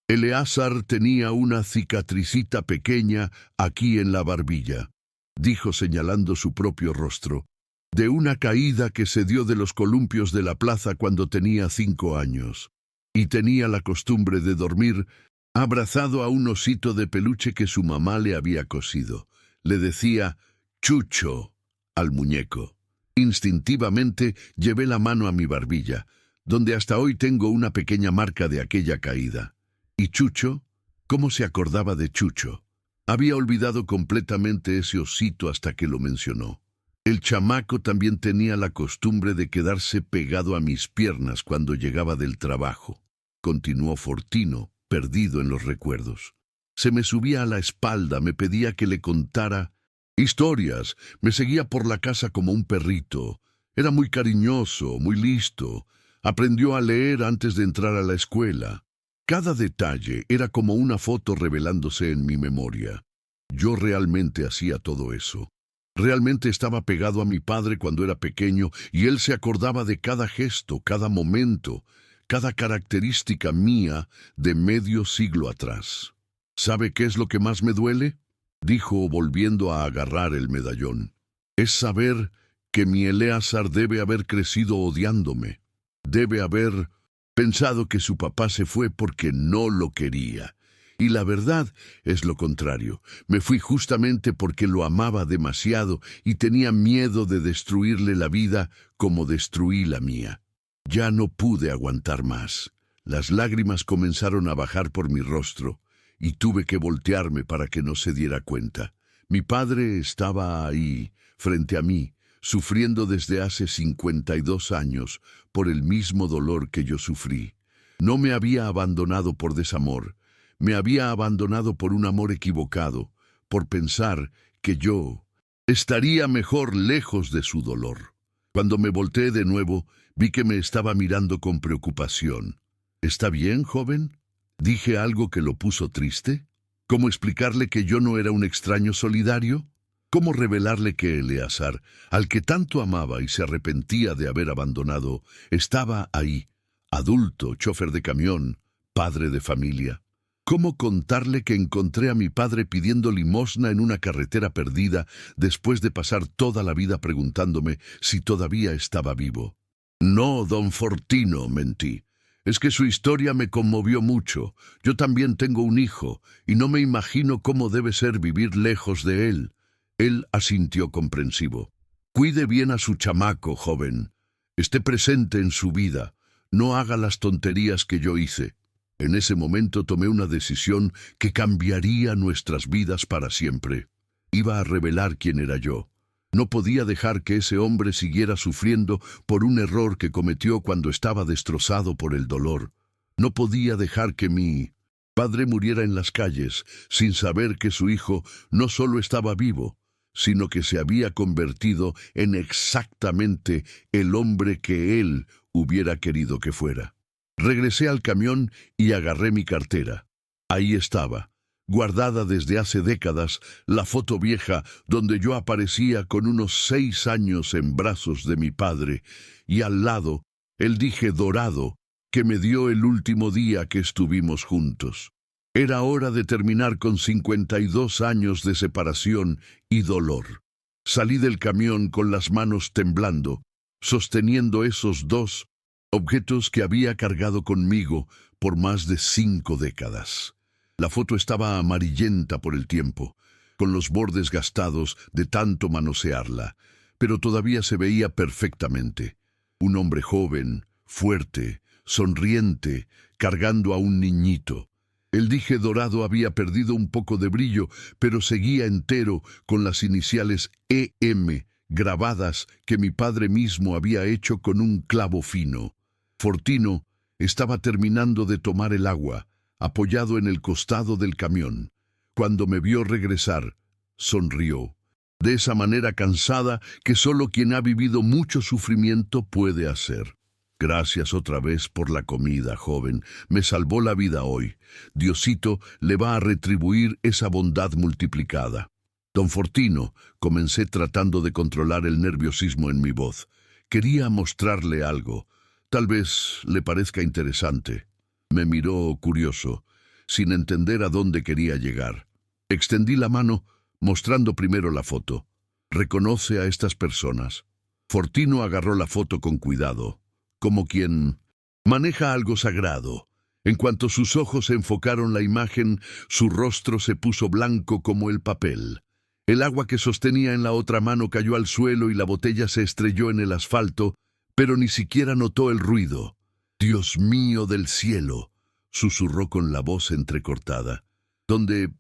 Eleazar tenía una cicatricita pequeña aquí en la barbilla, dijo señalando su propio rostro, de una caída que se dio de los columpios de la plaza cuando tenía 5 años. Y tenía la costumbre de dormir abrazado a un osito de peluche que su mamá le había cosido. Le decía Chucho al muñeco. Instintivamente llevé la mano a mi barbilla, donde hasta hoy tengo una pequeña marca de aquella caída. ¿Y Chucho? ¿Cómo se acordaba de Chucho? Había olvidado completamente ese osito hasta que lo mencionó. El chamaco también tenía la costumbre de quedarse pegado a mis piernas cuando llegaba del trabajo. Continuó Fortino, perdido en los recuerdos. Se me subía a la espalda, me pedía que le contara historias, me seguía por la casa como un perrito. Era muy cariñoso, muy listo. Aprendió a leer antes de entrar a la escuela. Cada detalle era como una foto revelándose en mi memoria. Yo realmente hacía todo eso. Realmente estaba pegado a mi padre cuando era pequeño y él se acordaba de cada gesto, cada momento, cada característica mía de medio siglo atrás. ¿Sabe qué es lo que más me duele?, dijo volviendo a agarrar el medallón. Es saber que mi Eleazar debe haber crecido odiándome. Debe haber pensado que su papá se fue porque no lo quería. Y la verdad es lo contrario. Me fui justamente porque lo amaba demasiado y tenía miedo de destruirle la vida como destruí la mía. Ya no pude aguantar más. Las lágrimas comenzaron a bajar por mi rostro y tuve que voltearme para que no se diera cuenta. Mi padre estaba ahí, frente a mí, sufriendo desde hace 52 años por el mismo dolor que yo sufrí. No me había abandonado por desamor, me había abandonado por un amor equivocado, por pensar que yo estaría mejor lejos de su dolor. Cuando me volteé de nuevo, vi que me estaba mirando con preocupación. ¿Está bien, joven? ¿Dije algo que lo puso triste? ¿Cómo explicarle que yo no era un extraño solidario? ¿Cómo revelarle que Eleazar, al que tanto amaba y se arrepentía de haber abandonado, estaba ahí, adulto, chofer de camión, padre de familia? ¿Cómo contarle que encontré a mi padre pidiendo limosna en una carretera perdida después de pasar toda la vida preguntándome si todavía estaba vivo? No, don Fortino, mentí. Es que su historia me conmovió mucho. Yo también tengo un hijo, y no me imagino cómo debe ser vivir lejos de él. Él asintió comprensivo. Cuide bien a su chamaco, joven. Esté presente en su vida. No haga las tonterías que yo hice. En ese momento tomé una decisión que cambiaría nuestras vidas para siempre. Iba a revelar quién era yo. No podía dejar que ese hombre siguiera sufriendo por un error que cometió cuando estaba destrozado por el dolor. No podía dejar que mi padre muriera en las calles sin saber que su hijo no solo estaba vivo, sino que se había convertido en exactamente el hombre que él hubiera querido que fuera. Regresé al camión y agarré mi cartera. Ahí estaba, guardada desde hace décadas, la foto vieja donde yo aparecía con unos 6 años en brazos de mi padre, y al lado el dije dorado que me dio el último día que estuvimos juntos. Era hora de terminar con 52 años de separación y dolor. Salí del camión con las manos temblando. sosteniendo esos dos objetos que había cargado conmigo por más de 5 décadas. La foto estaba amarillenta por el tiempo, con los bordes gastados de tanto manosearla, pero todavía se veía perfectamente. Un hombre joven, fuerte, sonriente, cargando a un niñito. El dije dorado había perdido un poco de brillo, pero seguía entero con las iniciales EM grabadas que mi padre mismo había hecho con un clavo fino. Fortino estaba terminando de tomar el agua, apoyado en el costado del camión. Cuando me vio regresar, sonrió, de esa manera cansada que solo quien ha vivido mucho sufrimiento puede hacer. Gracias otra vez por la comida, joven. Me salvó la vida hoy. Diosito le va a retribuir esa bondad multiplicada. Don Fortino, comencé tratando de controlar el nerviosismo en mi voz. Quería mostrarle algo. Tal vez le parezca interesante. Me miró curioso, sin entender a dónde quería llegar. Extendí la mano, mostrando primero la foto. ¿Reconoce a estas personas? Fortino agarró la foto con cuidado, como quien maneja algo sagrado. En cuanto sus ojos enfocaron la imagen, su rostro se puso blanco como el papel. El agua que sostenía en la otra mano cayó al suelo y la botella se estrelló en el asfalto, pero ni siquiera notó el ruido. «Dios mío del cielo», susurró con la voz entrecortada. ¿Dónde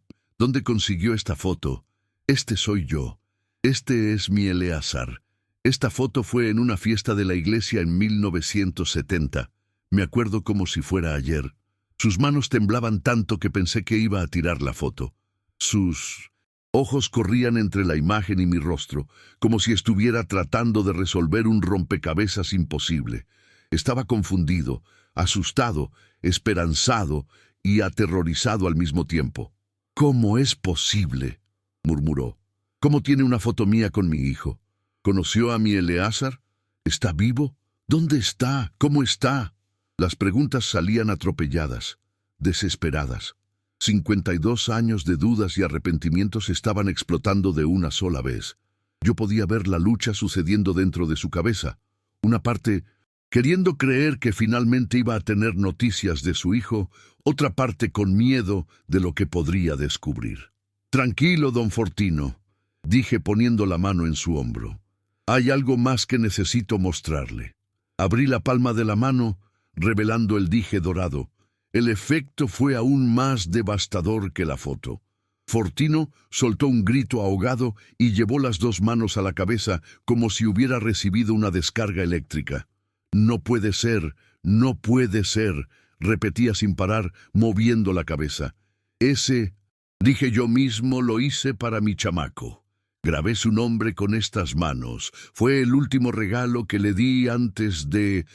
consiguió esta foto? Este soy yo. Este es mi Eleazar. Esta foto fue en una fiesta de la iglesia en 1970. Me acuerdo como si fuera ayer. Sus manos temblaban tanto que pensé que iba a tirar la foto. Sus ojos corrían entre la imagen y mi rostro, como si estuviera tratando de resolver un rompecabezas imposible. Estaba confundido, asustado, esperanzado y aterrorizado al mismo tiempo. «¿Cómo es posible?», murmuró. «¿Cómo tiene una foto mía con mi hijo? ¿Conoció a mi Eleazar? ¿Está vivo? ¿Dónde está? ¿Cómo está?». Las preguntas salían atropelladas, desesperadas. 52 años de dudas y arrepentimientos estaban explotando de una sola vez. Yo podía ver la lucha sucediendo dentro de su cabeza. Una parte queriendo creer que finalmente iba a tener noticias de su hijo, otra parte con miedo de lo que podría descubrir. «Tranquilo, don Fortino», dije poniendo la mano en su hombro. «Hay algo más que necesito mostrarle». Abrí la palma de la mano, revelando el dije dorado. El efecto fue aún más devastador que la foto. Fortino soltó un grito ahogado y llevó las 2 manos a la cabeza como si hubiera recibido una descarga eléctrica. «No puede ser, no puede ser», repetía sin parar, moviendo la cabeza. «Ese, dije yo mismo, lo hice para mi chamaco. Grabé su nombre con estas manos. Fue el último regalo que le di antes de...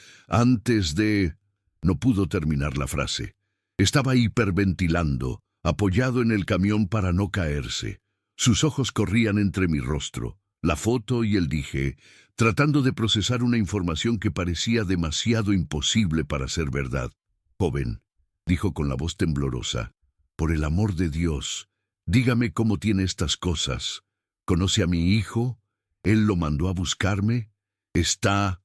No pudo terminar la frase. Estaba hiperventilando, apoyado en el camión para no caerse. Sus ojos corrían entre mi rostro, la foto y el dije, tratando de procesar una información que parecía demasiado imposible para ser verdad. «Joven», dijo con la voz temblorosa, «por el amor de Dios, dígame cómo tiene estas cosas. ¿Conoce a mi hijo? ¿Él lo mandó a buscarme? Está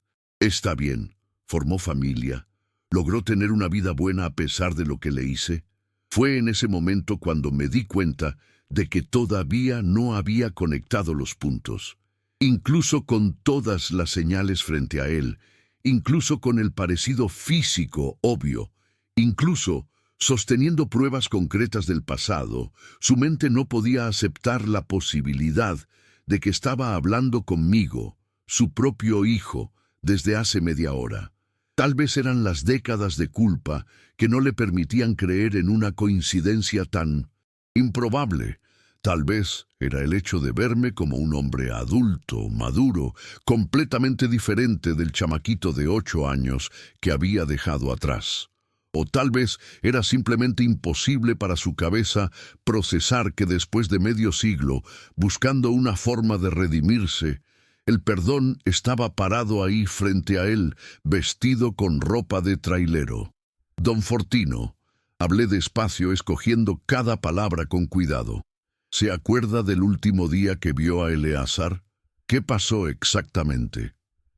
bien. Formó familia. ¿Logró tener una vida buena a pesar de lo que le hice?». Fue en ese momento cuando me di cuenta de que todavía no había conectado los puntos. Incluso con todas las señales frente a él, incluso con el parecido físico obvio, incluso sosteniendo pruebas concretas del pasado, su mente no podía aceptar la posibilidad de que estaba hablando conmigo, su propio hijo, desde hace media hora. Tal vez eran las décadas de culpa que no le permitían creer en una coincidencia tan improbable. Tal vez era el hecho de verme como un hombre adulto, maduro, completamente diferente del chamaquito de 8 años que había dejado atrás. O tal vez era simplemente imposible para su cabeza procesar que después de medio siglo, buscando una forma de redimirse, el perdón estaba parado ahí frente a él, vestido con ropa de trailero. «Don Fortino», hablé despacio, escogiendo cada palabra con cuidado. «¿Se acuerda del último día que vio a Eleazar? ¿Qué pasó exactamente?».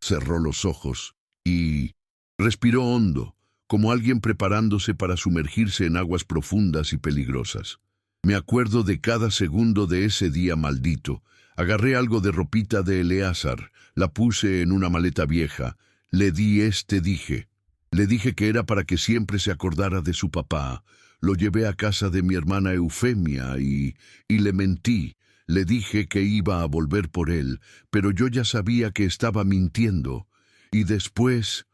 cerró los ojos y respiró hondo, como alguien preparándose para sumergirse en aguas profundas y peligrosas. Me acuerdo de cada segundo de ese día maldito. Agarré algo de ropita de Eleazar, la puse en una maleta vieja, le dije que era para que siempre se acordara de su papá. Lo llevé a casa de mi hermana Eufemia y le mentí. Le dije que iba a volver por él, pero yo ya sabía que estaba mintiendo. Y después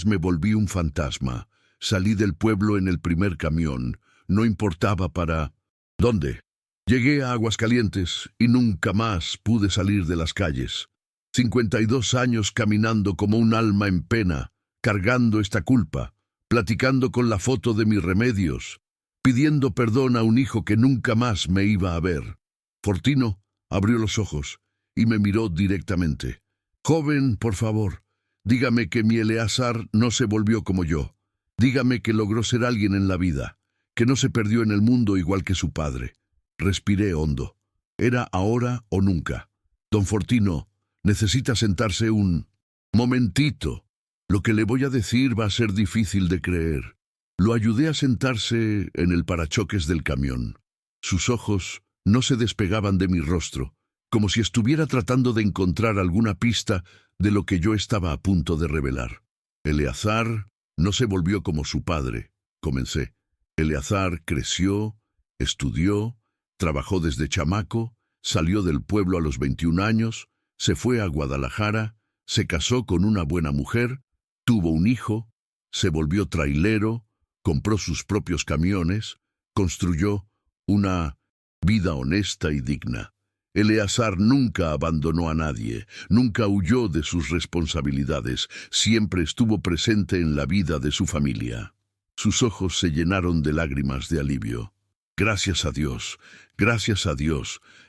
me volví un fantasma. Salí del pueblo en el primer camión. No importaba para... ¿Dónde? Llegué a Aguascalientes y nunca más pude salir de las calles. 52 años caminando como un alma en pena, cargando esta culpa, platicando con la foto de mis remedios, pidiendo perdón a un hijo que nunca más me iba a ver. Fortino abrió los ojos y me miró directamente. Joven, por favor, dígame que mi Eleazar no se volvió como yo. Dígame que logró ser alguien en la vida, que no se perdió en el mundo igual que su padre. Respiré hondo. Era ahora o nunca. Don Fortino, necesita sentarse un momentito. Lo que le voy a decir va a ser difícil de creer. Lo ayudé a sentarse en el parachoques del camión. Sus ojos no se despegaban de mi rostro, como si estuviera tratando de encontrar alguna pista de lo que yo estaba a punto de revelar. Eleazar no se volvió como su padre, comencé. Eleazar creció, estudió, trabajó desde chamaco, salió del pueblo a los 21 años, se fue a Guadalajara, se casó con una buena mujer, tuvo un hijo, se volvió trailero, compró sus propios camiones, construyó una vida honesta y digna. Eleazar nunca abandonó a nadie, nunca huyó de sus responsabilidades, siempre estuvo presente en la vida de su familia. Sus ojos se llenaron de lágrimas de alivio. Gracias a Dios,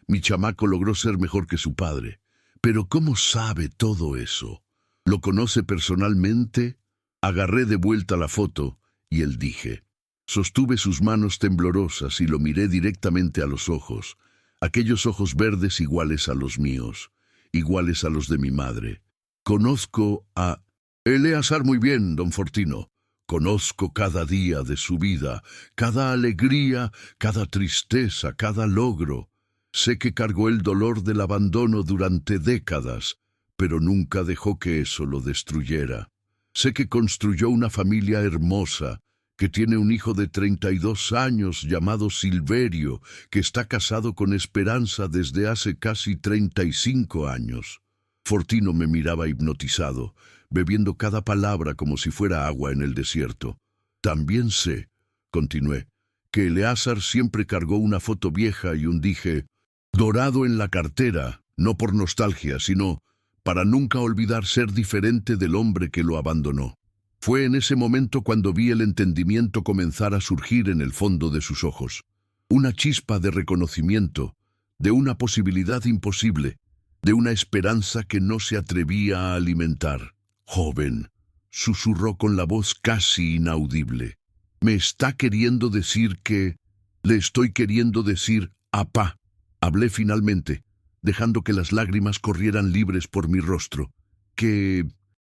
mi chamaco logró ser mejor que su padre. Pero ¿cómo sabe todo eso? ¿Lo conoce personalmente? Agarré de vuelta la foto y él dije. Sostuve sus manos temblorosas y lo miré directamente a los ojos, aquellos ojos verdes iguales a los míos, iguales a los de mi madre. Conozco a Eleazar muy bien, don Fortino. Conozco cada día de su vida, cada alegría, cada tristeza, cada logro. Sé que cargó el dolor del abandono durante décadas, pero nunca dejó que eso lo destruyera. Sé que construyó una familia hermosa, que tiene un hijo de 32 años llamado Silverio, que está casado con Esperanza desde hace casi 35 años. Fortino me miraba hipnotizado, bebiendo cada palabra como si fuera agua en el desierto. También sé, continué, que Eleazar siempre cargó una foto vieja y un dije dorado en la cartera, no por nostalgia, sino para nunca olvidar ser diferente del hombre que lo abandonó. Fue en ese momento cuando vi el entendimiento comenzar a surgir en el fondo de sus ojos. Una chispa de reconocimiento, de una posibilidad imposible, de una esperanza que no se atrevía a alimentar. Joven, susurró con la voz casi inaudible. Me está queriendo decir que... Le estoy queriendo decir, apá. Hablé finalmente, dejando que las lágrimas corrieran libres por mi rostro. Que...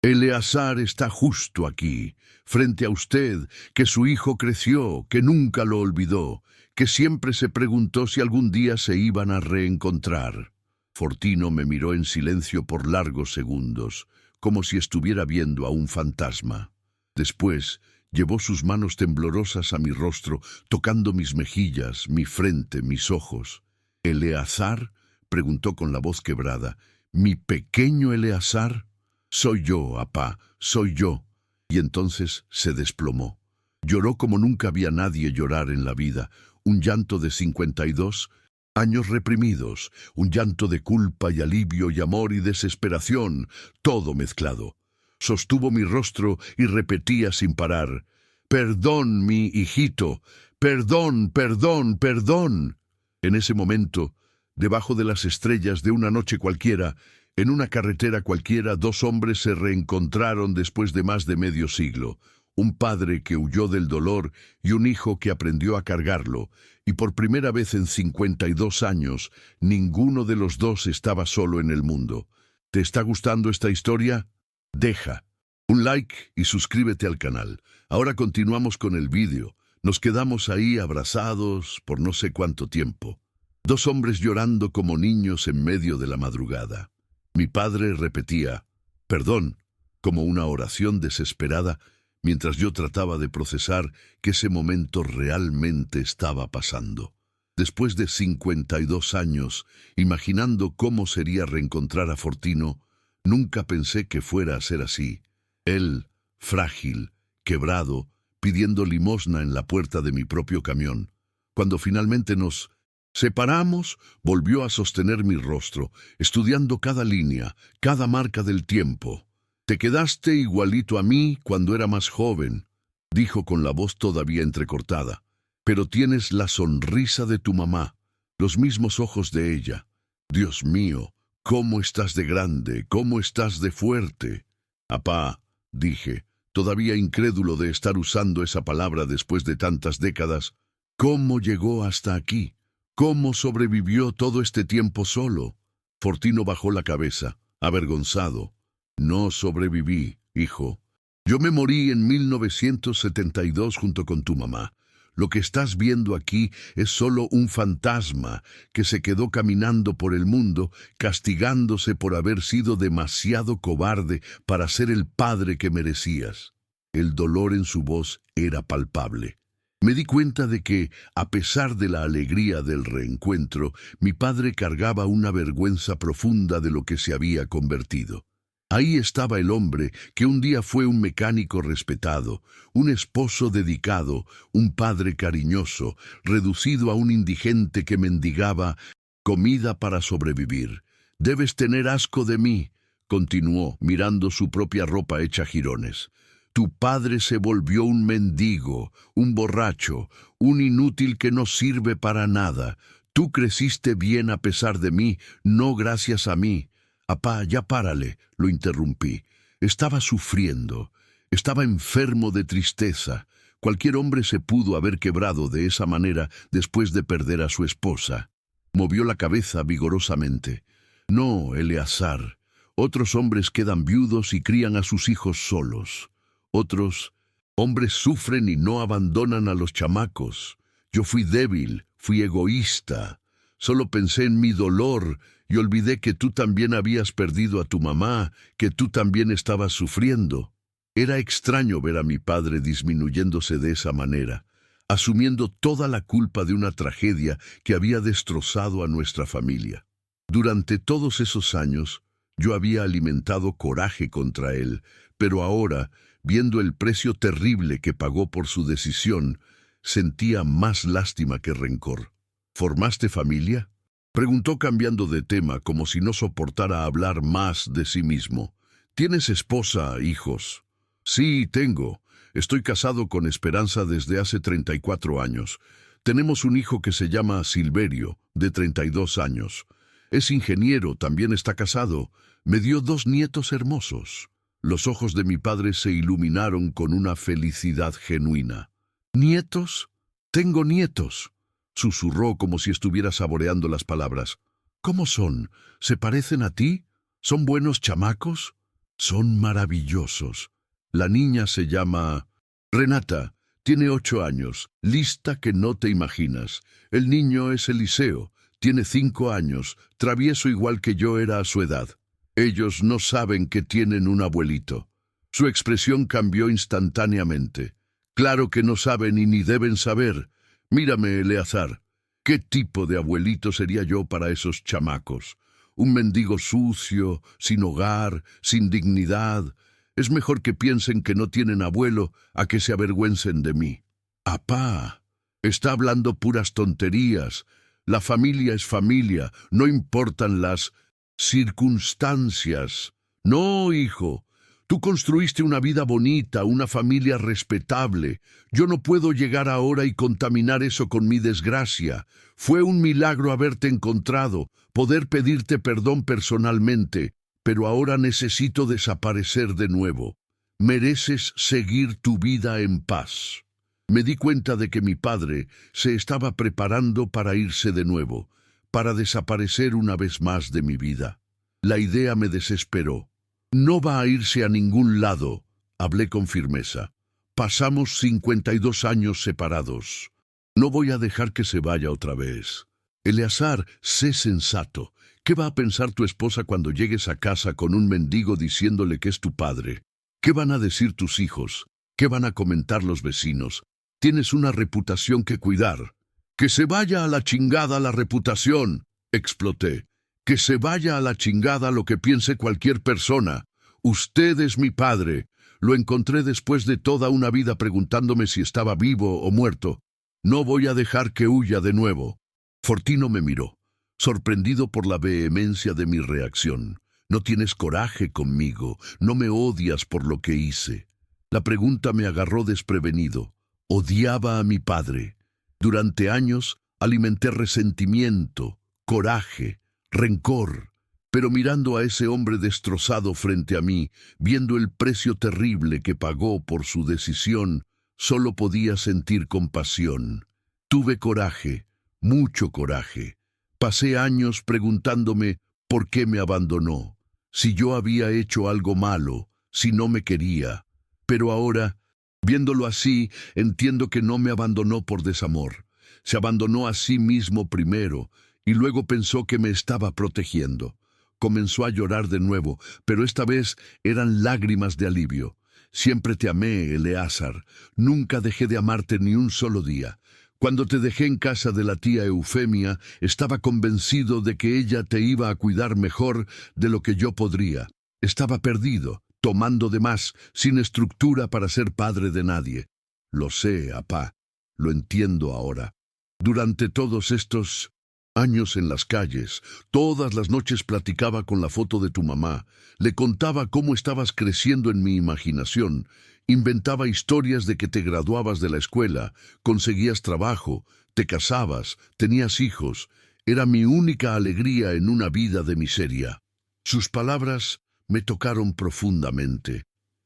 Eleazar está justo aquí, frente a usted, que su hijo creció, que nunca lo olvidó, que siempre se preguntó si algún día se iban a reencontrar. Fortino me miró en silencio por largos segundos, como si estuviera viendo a un fantasma. Después, llevó sus manos temblorosas a mi rostro, tocando mis mejillas, mi frente, mis ojos. ¿Eleazar? Preguntó con la voz quebrada. ¿Mi pequeño Eleazar? Soy yo, apá, soy yo. Y entonces se desplomó. Lloró como nunca había nadie llorar en la vida, un llanto de 52 años reprimidos, un llanto de culpa y alivio y amor y desesperación, todo mezclado. Sostuvo mi rostro y repetía sin parar, «Perdón, mi hijito, perdón, perdón, perdón». En ese momento, debajo de las estrellas de una noche cualquiera, en una carretera cualquiera, dos hombres se reencontraron después de más de medio siglo. Un padre que huyó del dolor y un hijo que aprendió a cargarlo, y por primera vez en 52 años, ninguno de los dos estaba solo en el mundo. ¿Te está gustando esta historia? Deja un like y suscríbete al canal. Ahora continuamos con el vídeo. Nos quedamos ahí abrazados por no sé cuánto tiempo. Dos hombres llorando como niños en medio de la madrugada. Mi padre repetía, perdón, como una oración desesperada, mientras yo trataba de procesar que ese momento realmente estaba pasando. Después de 52 años, imaginando cómo sería reencontrar a Fortino, nunca pensé que fuera a ser así. Él, frágil, quebrado, pidiendo limosna en la puerta de mi propio camión. Cuando finalmente nos separamos, volvió a sostener mi rostro, estudiando cada línea, cada marca del tiempo. «Te quedaste igualito a mí cuando era más joven», dijo con la voz todavía entrecortada. «Pero tienes la sonrisa de tu mamá, los mismos ojos de ella. Dios mío, ¿cómo estás de grande? ¿Cómo estás de fuerte?» «Apá», dije, todavía incrédulo de estar usando esa palabra después de tantas décadas. «¿Cómo llegó hasta aquí? ¿Cómo sobrevivió todo este tiempo solo?» Fortino bajó la cabeza, avergonzado. «No sobreviví, hijo. Yo me morí en 1972 junto con tu mamá. Lo que estás viendo aquí es solo un fantasma que se quedó caminando por el mundo, castigándose por haber sido demasiado cobarde para ser el padre que merecías». El dolor en su voz era palpable. Me di cuenta de que, a pesar de la alegría del reencuentro, mi padre cargaba una vergüenza profunda de lo que se había convertido. Ahí estaba el hombre que un día fue un mecánico respetado, un esposo dedicado, un padre cariñoso, reducido a un indigente que mendigaba comida para sobrevivir. «Debes tener asco de mí», continuó, mirando su propia ropa hecha jirones. «Tu padre se volvió un mendigo, un borracho, un inútil que no sirve para nada. Tú creciste bien a pesar de mí, no gracias a mí». «Apá, ya párale», lo interrumpí. Estaba sufriendo. Estaba enfermo de tristeza. Cualquier hombre se pudo haber quebrado de esa manera después de perder a su esposa. Movió la cabeza vigorosamente. «No, Eleazar. Otros hombres quedan viudos y crían a sus hijos solos. Otros hombres sufren y no abandonan a los chamacos. Yo fui débil, fui egoísta. Solo pensé en mi dolor y olvidé que tú también habías perdido a tu mamá, que tú también estabas sufriendo». Era extraño ver a mi padre disminuyéndose de esa manera, asumiendo toda la culpa de una tragedia que había destrozado a nuestra familia. Durante todos esos años, yo había alimentado coraje contra él, pero ahora, viendo el precio terrible que pagó por su decisión, sentía más lástima que rencor. «¿Formaste familia?», preguntó cambiando de tema como si no soportara hablar más de sí mismo. «¿Tienes esposa, hijos?» «Sí, tengo. Estoy casado con Esperanza desde hace 34 años. Tenemos un hijo que se llama Silverio, de 32 años. Es ingeniero, también está casado. Me dio 2 nietos hermosos». Los ojos de mi padre se iluminaron con una felicidad genuina. «¿Nietos? Tengo nietos», susurró como si estuviera saboreando las palabras. «¿Cómo son? ¿Se parecen a ti? ¿Son buenos chamacos?» «Son maravillosos. La niña se llama Renata, tiene 8 años, lista que no te imaginas. El niño es Eliseo, tiene 5 años, travieso igual que yo era a su edad. Ellos no saben que tienen un abuelito». Su expresión cambió instantáneamente. «Claro que no saben y ni deben saber. Mírame, Eleazar. ¿Qué tipo de abuelito sería yo para esos chamacos? Un mendigo sucio, sin hogar, sin dignidad. Es mejor que piensen que no tienen abuelo a que se avergüencen de mí». «Apá, está hablando puras tonterías. La familia es familia, no importan las circunstancias». «No, hijo. Tú construiste una vida bonita, una familia respetable. Yo no puedo llegar ahora y contaminar eso con mi desgracia. Fue un milagro haberte encontrado, poder pedirte perdón personalmente, pero ahora necesito desaparecer de nuevo. Mereces seguir tu vida en paz». Me di cuenta de que mi padre se estaba preparando para irse de nuevo, para desaparecer una vez más de mi vida. La idea me desesperó. No va a irse a ningún lado, hablé con firmeza. Pasamos 52 años separados. No voy a dejar que se vaya otra vez. Eleazar, sé sensato. ¿Qué va a pensar tu esposa cuando llegues a casa con un mendigo diciéndole que es tu padre? ¿Qué van a decir tus hijos? ¿Qué van a comentar los vecinos? Tienes una reputación que cuidar. ¡Que se vaya a la chingada la reputación!, exploté. ¡Que se vaya a la chingada lo que piense cualquier persona! Usted es mi padre. Lo encontré después de toda una vida preguntándome si estaba vivo o muerto. No voy a dejar que huya de nuevo. Fortino me miró, sorprendido por la vehemencia de mi reacción. No tienes coraje conmigo, no me odias por lo que hice. La pregunta me agarró desprevenido. Odiaba a mi padre. Durante años alimenté resentimiento, coraje, rencor. Pero mirando a ese hombre destrozado frente a mí, viendo el precio terrible que pagó por su decisión, solo podía sentir compasión. Tuve coraje, mucho coraje. Pasé años preguntándome por qué me abandonó, si yo había hecho algo malo, si no me quería. Pero ahora, viéndolo así, entiendo que no me abandonó por desamor. Se abandonó a sí mismo primero, y luego pensó que me estaba protegiendo. Comenzó a llorar de nuevo, pero esta vez eran lágrimas de alivio. Siempre te amé, Eleazar. Nunca dejé de amarte ni un solo día. Cuando te dejé en casa de la tía Eufemia, estaba convencido de que ella te iba a cuidar mejor de lo que yo podría. Estaba perdido, tomando de más, sin estructura para ser padre de nadie. Lo sé, apá. Lo entiendo ahora. Durante todos estos años en las calles, todas las noches platicaba con la foto de tu mamá, le contaba cómo estabas creciendo en mi imaginación, inventaba historias de que te graduabas de la escuela, conseguías trabajo, te casabas, tenías hijos. Era mi única alegría en una vida de miseria. Sus palabras me tocaron profundamente.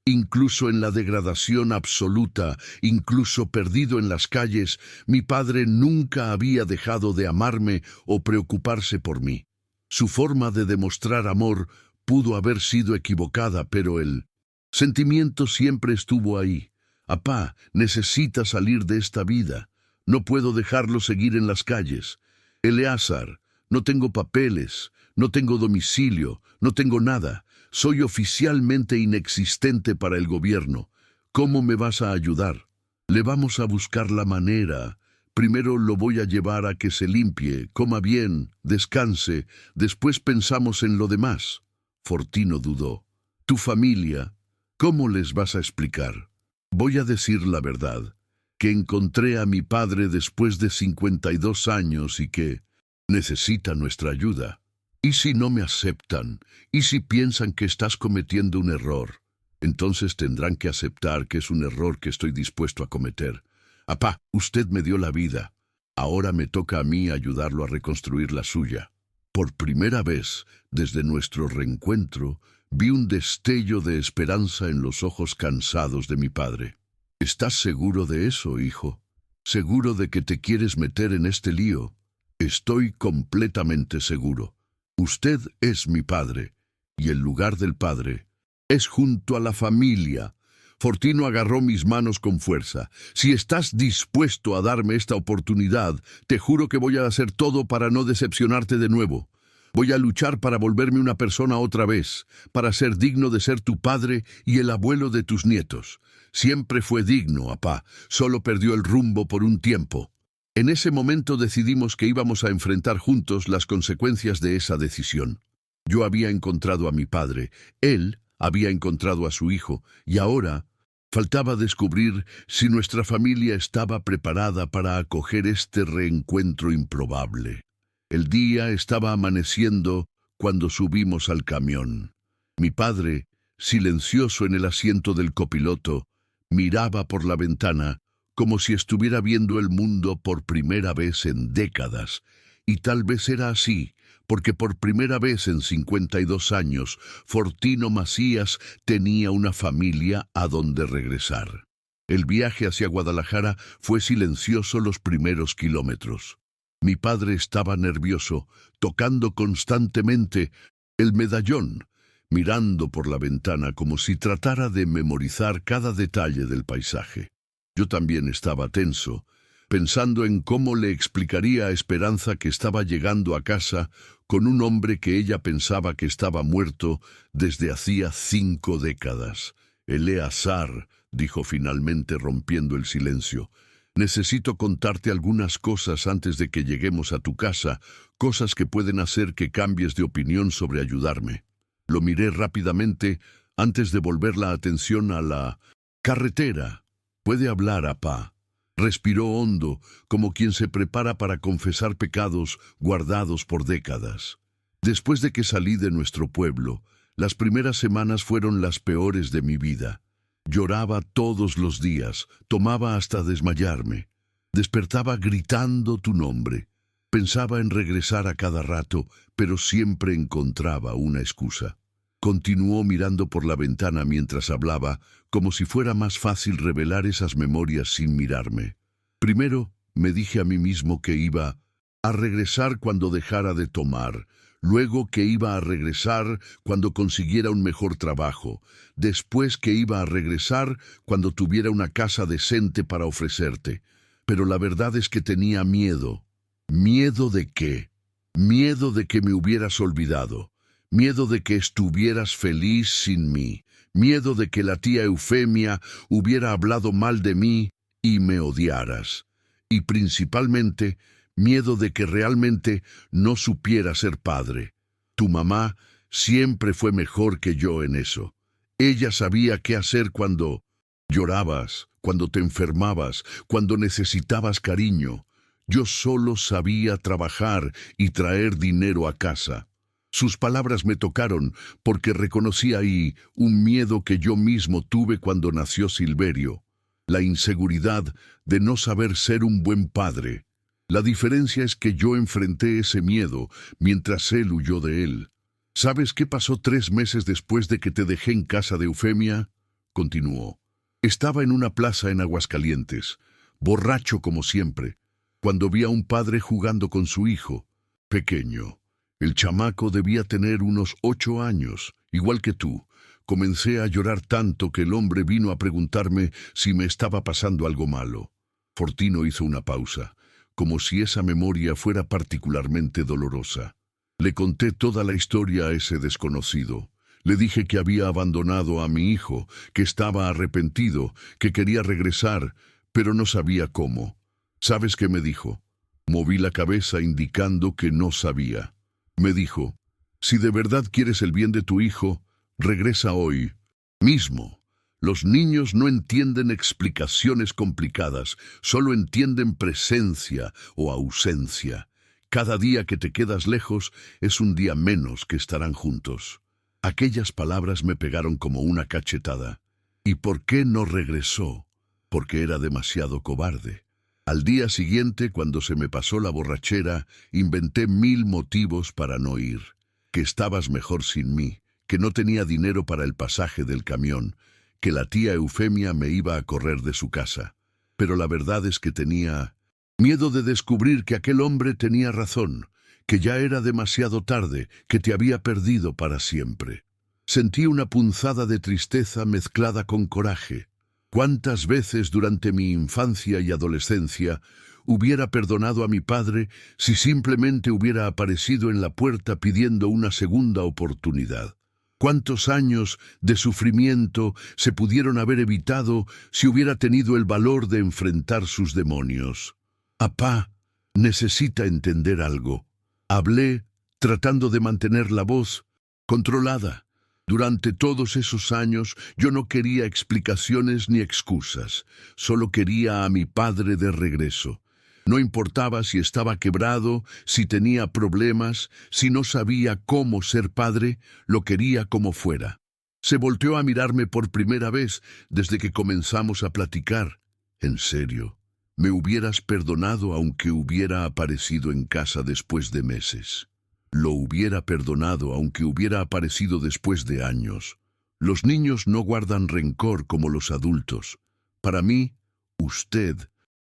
Incluso en la degradación absoluta, incluso perdido en las calles, mi padre nunca había dejado de amarme o preocuparse por mí. Su forma de demostrar amor pudo haber sido equivocada, pero el sentimiento siempre estuvo ahí. Apá, necesita salir de esta vida. No puedo dejarlo seguir en las calles. Eleazar, no tengo papeles, no tengo domicilio, no tengo nada. Soy oficialmente inexistente para el gobierno. ¿Cómo me vas a ayudar? Le vamos a buscar la manera. Primero lo voy a llevar a que se limpie, coma bien, descanse. Después pensamos en lo demás. Fortino dudó. Tu familia, ¿cómo les vas a explicar? Voy a decir la verdad, que encontré a mi padre después de 52 años y que necesita nuestra ayuda. ¿Y si no me aceptan? ¿Y si piensan que estás cometiendo un error? Entonces tendrán que aceptar que es un error que estoy dispuesto a cometer. Apá, usted me dio la vida. Ahora me toca a mí ayudarlo a reconstruir la suya. Por primera vez, desde nuestro reencuentro, vi un destello de esperanza en los ojos cansados de mi padre. ¿Estás seguro de eso, hijo? ¿Seguro de que te quieres meter en este lío? Estoy completamente seguro. Usted es mi padre, y el lugar del padre es junto a la familia. Fortino agarró mis manos con fuerza. Si estás dispuesto a darme esta oportunidad, te juro que voy a hacer todo para no decepcionarte de nuevo. Voy a luchar para volverme una persona otra vez, para ser digno de ser tu padre y el abuelo de tus nietos. Siempre fue digno, apá, solo perdió el rumbo por un tiempo. En ese momento decidimos que íbamos a enfrentar juntos las consecuencias de esa decisión. Yo había encontrado a mi padre, él había encontrado a su hijo, y ahora faltaba descubrir si nuestra familia estaba preparada para acoger este reencuentro improbable. El día estaba amaneciendo cuando subimos al camión. Mi padre, silencioso en el asiento del copiloto, miraba por la ventana como si estuviera viendo el mundo por primera vez en décadas, y tal vez era así, porque por primera vez en 52 años, Fortino Macías tenía una familia a donde regresar. El viaje hacia Guadalajara fue silencioso los primeros kilómetros. Mi padre estaba nervioso, tocando constantemente El medallón, mirando por la ventana como si tratara de memorizar cada detalle del paisaje. Yo también estaba tenso, pensando en cómo le explicaría a Esperanza que estaba llegando a casa con un hombre que ella pensaba que estaba muerto desde hacía 5 décadas. Eleazar, dijo finalmente rompiendo el silencio, necesito contarte algunas cosas antes de que lleguemos a tu casa, cosas que pueden hacer que cambies de opinión sobre ayudarme. Lo miré rápidamente antes de volver la atención a la carretera. Puede hablar, apá. Respiró hondo, como quien se prepara para confesar pecados guardados por décadas. Después de que salí de nuestro pueblo, las primeras semanas fueron las peores de mi vida. Lloraba todos los días, tomaba hasta desmayarme. Despertaba gritando tu nombre. Pensaba en regresar a cada rato, pero siempre encontraba una excusa. Continuó mirando por la ventana mientras hablaba, como si fuera más fácil revelar esas memorias sin mirarme. Primero, me dije a mí mismo que iba a regresar cuando dejara de tomar, luego que iba a regresar cuando consiguiera un mejor trabajo, después que iba a regresar cuando tuviera una casa decente para ofrecerte. Pero la verdad es que tenía miedo. ¿Miedo de qué? Miedo de que me hubieras olvidado. Miedo de que estuvieras feliz sin mí. Miedo de que la tía Eufemia hubiera hablado mal de mí y me odiaras. Y principalmente, miedo de que realmente no supiera ser padre. Tu mamá siempre fue mejor que yo en eso. Ella sabía qué hacer cuando llorabas, cuando te enfermabas, cuando necesitabas cariño. Yo solo sabía trabajar y traer dinero a casa. Sus palabras me tocaron porque reconocí ahí un miedo que yo mismo tuve cuando nació Silverio. La inseguridad de no saber ser un buen padre. La diferencia es que yo enfrenté ese miedo mientras él huyó de él. ¿Sabes qué pasó 3 meses después de que te dejé en casa de Eufemia? Continuó. Estaba en una plaza en Aguascalientes, borracho como siempre, cuando vi a un padre jugando con su hijo, pequeño. El chamaco debía tener unos 8 años, igual que tú. Comencé a llorar tanto que el hombre vino a preguntarme si me estaba pasando algo malo. Fortino hizo una pausa, como si esa memoria fuera particularmente dolorosa. Le conté toda la historia a ese desconocido. Le dije que había abandonado a mi hijo, que estaba arrepentido, que quería regresar, pero no sabía cómo. ¿Sabes qué me dijo? Moví la cabeza indicando que no sabía. Me dijo, si de verdad quieres el bien de tu hijo, regresa hoy mismo. Los niños no entienden explicaciones complicadas, solo entienden presencia o ausencia. Cada día que te quedas lejos es un día menos que estarán juntos. Aquellas palabras me pegaron como una cachetada. ¿Y por qué no regresó? Porque era demasiado cobarde. Al día siguiente, cuando se me pasó la borrachera, inventé 1000 motivos para no ir. Que estabas mejor sin mí, que no tenía dinero para el pasaje del camión, que la tía Eufemia me iba a correr de su casa. Pero la verdad es que tenía miedo de descubrir que aquel hombre tenía razón, que ya era demasiado tarde, que te había perdido para siempre. Sentí una punzada de tristeza mezclada con coraje. ¿Cuántas veces durante mi infancia y adolescencia hubiera perdonado a mi padre si simplemente hubiera aparecido en la puerta pidiendo una segunda oportunidad? ¿Cuántos años de sufrimiento se pudieron haber evitado si hubiera tenido el valor de enfrentar sus demonios? Apá, necesita entender algo. Hablé, tratando de mantener la voz controlada. Durante todos esos años yo no quería explicaciones ni excusas, solo quería a mi padre de regreso. No importaba si estaba quebrado, si tenía problemas, si no sabía cómo ser padre, lo quería como fuera. Se volteó a mirarme por primera vez desde que comenzamos a platicar. En serio, me hubieras perdonado aunque hubiera aparecido en casa después de meses. Lo hubiera perdonado aunque hubiera aparecido después de años. Los niños no guardan rencor como los adultos. Para mí, usted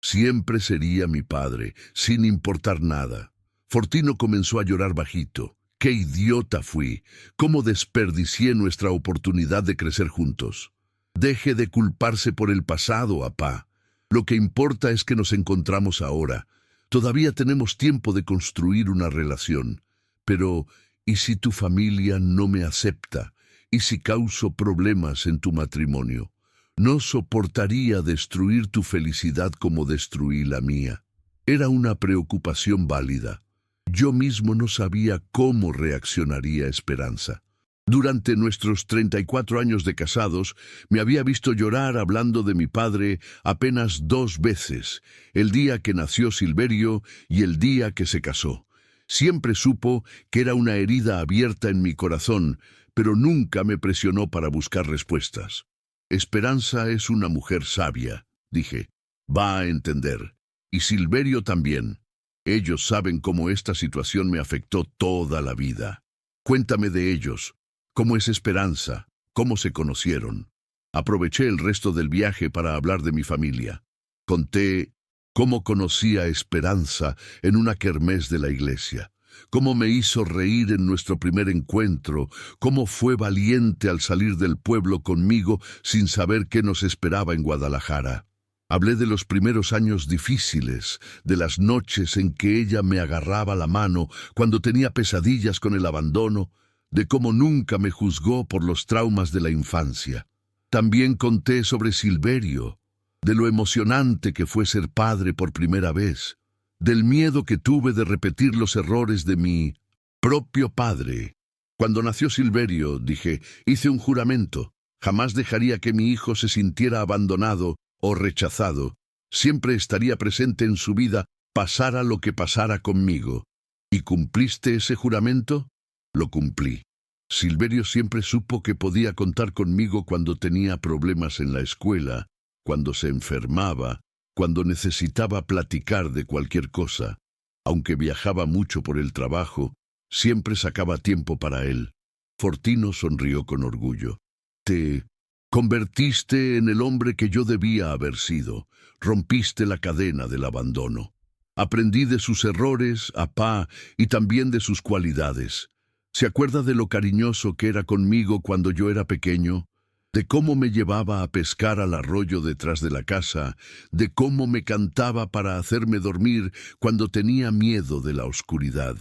siempre sería mi padre, sin importar nada. Fortino comenzó a llorar bajito, ¡Qué idiota fui! ¿Cómo desperdicié nuestra oportunidad de crecer juntos? Deje de culparse por el pasado, apá. Lo que importa es que nos encontramos ahora. Todavía tenemos tiempo de construir una relación. Pero, ¿y si tu familia no me acepta? ¿Y si causo problemas en tu matrimonio? No soportaría destruir tu felicidad como destruí la mía. Era una preocupación válida. Yo mismo no sabía cómo reaccionaría Esperanza. Durante nuestros 34 años de casados, me había visto llorar hablando de mi padre apenas 2 veces, el día que nació Silverio y el día que se casó. Siempre supo que era una herida abierta en mi corazón, pero nunca me presionó para buscar respuestas. Esperanza es una mujer sabia, dije. Va a entender. Y Silverio también. Ellos saben cómo esta situación me afectó toda la vida. Cuéntame de ellos. ¿Cómo es Esperanza? ¿Cómo se conocieron? Aproveché el resto del viaje para hablar de mi familia. Conté cómo conocí a Esperanza en una kermés de la iglesia, cómo me hizo reír en nuestro primer encuentro, cómo fue valiente al salir del pueblo conmigo sin saber qué nos esperaba en Guadalajara. Hablé de los primeros años difíciles, de las noches en que ella me agarraba la mano cuando tenía pesadillas con el abandono, de cómo nunca me juzgó por los traumas de la infancia. También conté sobre Silverio, de lo emocionante que fue ser padre por primera vez, del miedo que tuve de repetir los errores de mi propio padre. Cuando nació Silverio, dije, hice un juramento. Jamás dejaría que mi hijo se sintiera abandonado o rechazado. Siempre estaría presente en su vida, pasara lo que pasara conmigo. ¿Y cumpliste ese juramento? Lo cumplí. Silverio siempre supo que podía contar conmigo cuando tenía problemas en la escuela, cuando se enfermaba, cuando necesitaba platicar de cualquier cosa. Aunque viajaba mucho por el trabajo, siempre sacaba tiempo para él. Fortino sonrió con orgullo. Te convertiste en el hombre que yo debía haber sido. Rompiste la cadena del abandono. Aprendí de sus errores, apá, y también de sus cualidades. ¿Se acuerda de lo cariñoso que era conmigo cuando yo era pequeño? De cómo me llevaba a pescar al arroyo detrás de la casa, de cómo me cantaba para hacerme dormir cuando tenía miedo de la oscuridad.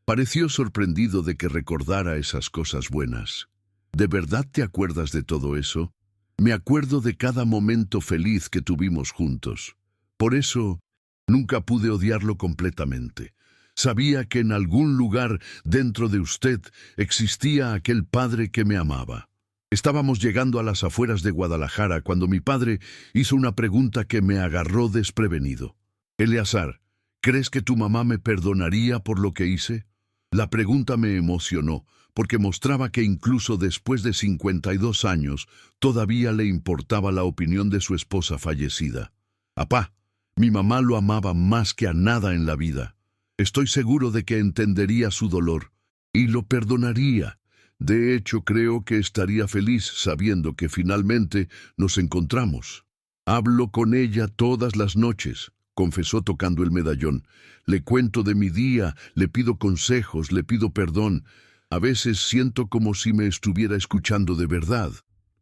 Pareció sorprendido de que recordara esas cosas buenas. ¿De verdad te acuerdas de todo eso? Me acuerdo de cada momento feliz que tuvimos juntos. Por eso, nunca pude odiarlo completamente. Sabía que en algún lugar dentro de usted existía aquel padre que me amaba. Estábamos llegando a las afueras de Guadalajara cuando mi padre hizo una pregunta que me agarró desprevenido. Eleazar, ¿crees que tu mamá me perdonaría por lo que hice? La pregunta me emocionó, porque mostraba que incluso después de 52 años, todavía le importaba la opinión de su esposa fallecida. Apá, mi mamá lo amaba más que a nada en la vida. Estoy seguro de que entendería su dolor y lo perdonaría. De hecho, creo que estaría feliz sabiendo que finalmente nos encontramos. Hablo con ella todas las noches, confesó tocando el medallón. Le cuento de mi día, le pido consejos, le pido perdón. A veces siento como si me estuviera escuchando de verdad.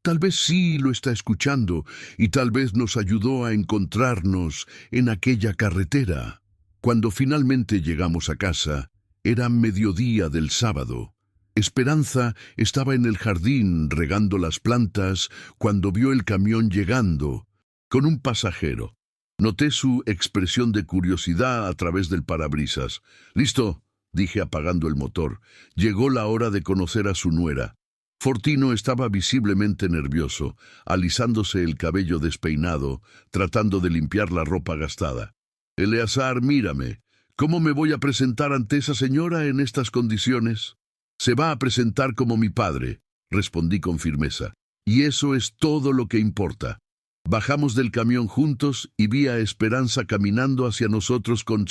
Tal vez sí lo está escuchando y tal vez nos ayudó a encontrarnos en aquella carretera. Cuando finalmente llegamos a casa, era mediodía del sábado. Esperanza estaba en el jardín regando las plantas cuando vio el camión llegando, con un pasajero. Noté su expresión de curiosidad a través del parabrisas. «¿Listo?», dije apagando el motor. Llegó la hora de conocer a su nuera. Fortino estaba visiblemente nervioso, alisándose el cabello despeinado, tratando de limpiar la ropa gastada. «Eleazar, mírame. ¿Cómo me voy a presentar ante esa señora en estas condiciones?» «Se va a presentar como mi padre», respondí con firmeza. «Y eso es todo lo que importa». Bajamos del camión juntos y vi a Esperanza caminando hacia nosotros con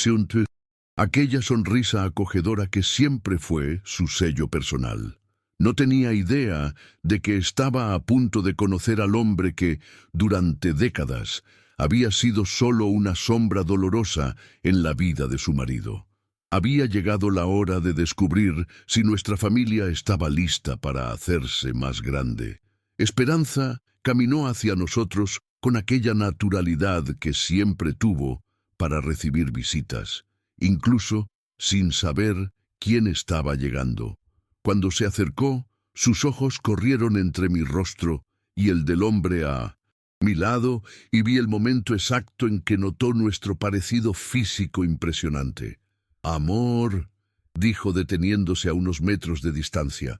aquella sonrisa acogedora que siempre fue su sello personal. No tenía idea de que estaba a punto de conocer al hombre que, durante décadas, había sido solo una sombra dolorosa en la vida de su marido. Había llegado la hora de descubrir si nuestra familia estaba lista para hacerse más grande. Esperanza caminó hacia nosotros con aquella naturalidad que siempre tuvo para recibir visitas, incluso sin saber quién estaba llegando. Cuando se acercó, sus ojos corrieron entre mi rostro y el del hombre a mi lado, y vi el momento exacto en que notó nuestro parecido físico impresionante. «Amor», dijo deteniéndose a unos metros de distancia,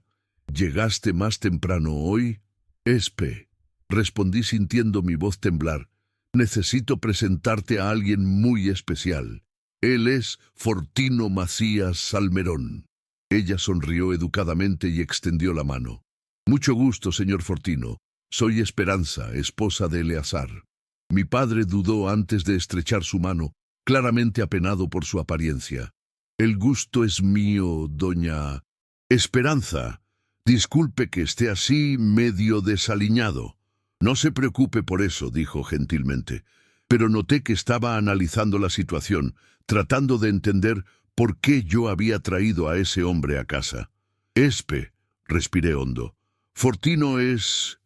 «¿llegaste más temprano hoy?» «Espe», respondí sintiendo mi voz temblar, «necesito presentarte a alguien muy especial. Él es Fortino Macías Salmerón». Ella sonrió educadamente y extendió la mano. «Mucho gusto, señor Fortino. Soy Esperanza, esposa de Eleazar». Mi padre dudó antes de estrechar su mano, claramente apenado por su apariencia. «El gusto es mío, doña Esperanza. Disculpe que esté así, medio desaliñado». «No se preocupe por eso», dijo gentilmente, pero noté que estaba analizando la situación, tratando de entender por qué yo había traído a ese hombre a casa. «Espe», respiré hondo, «Fortino es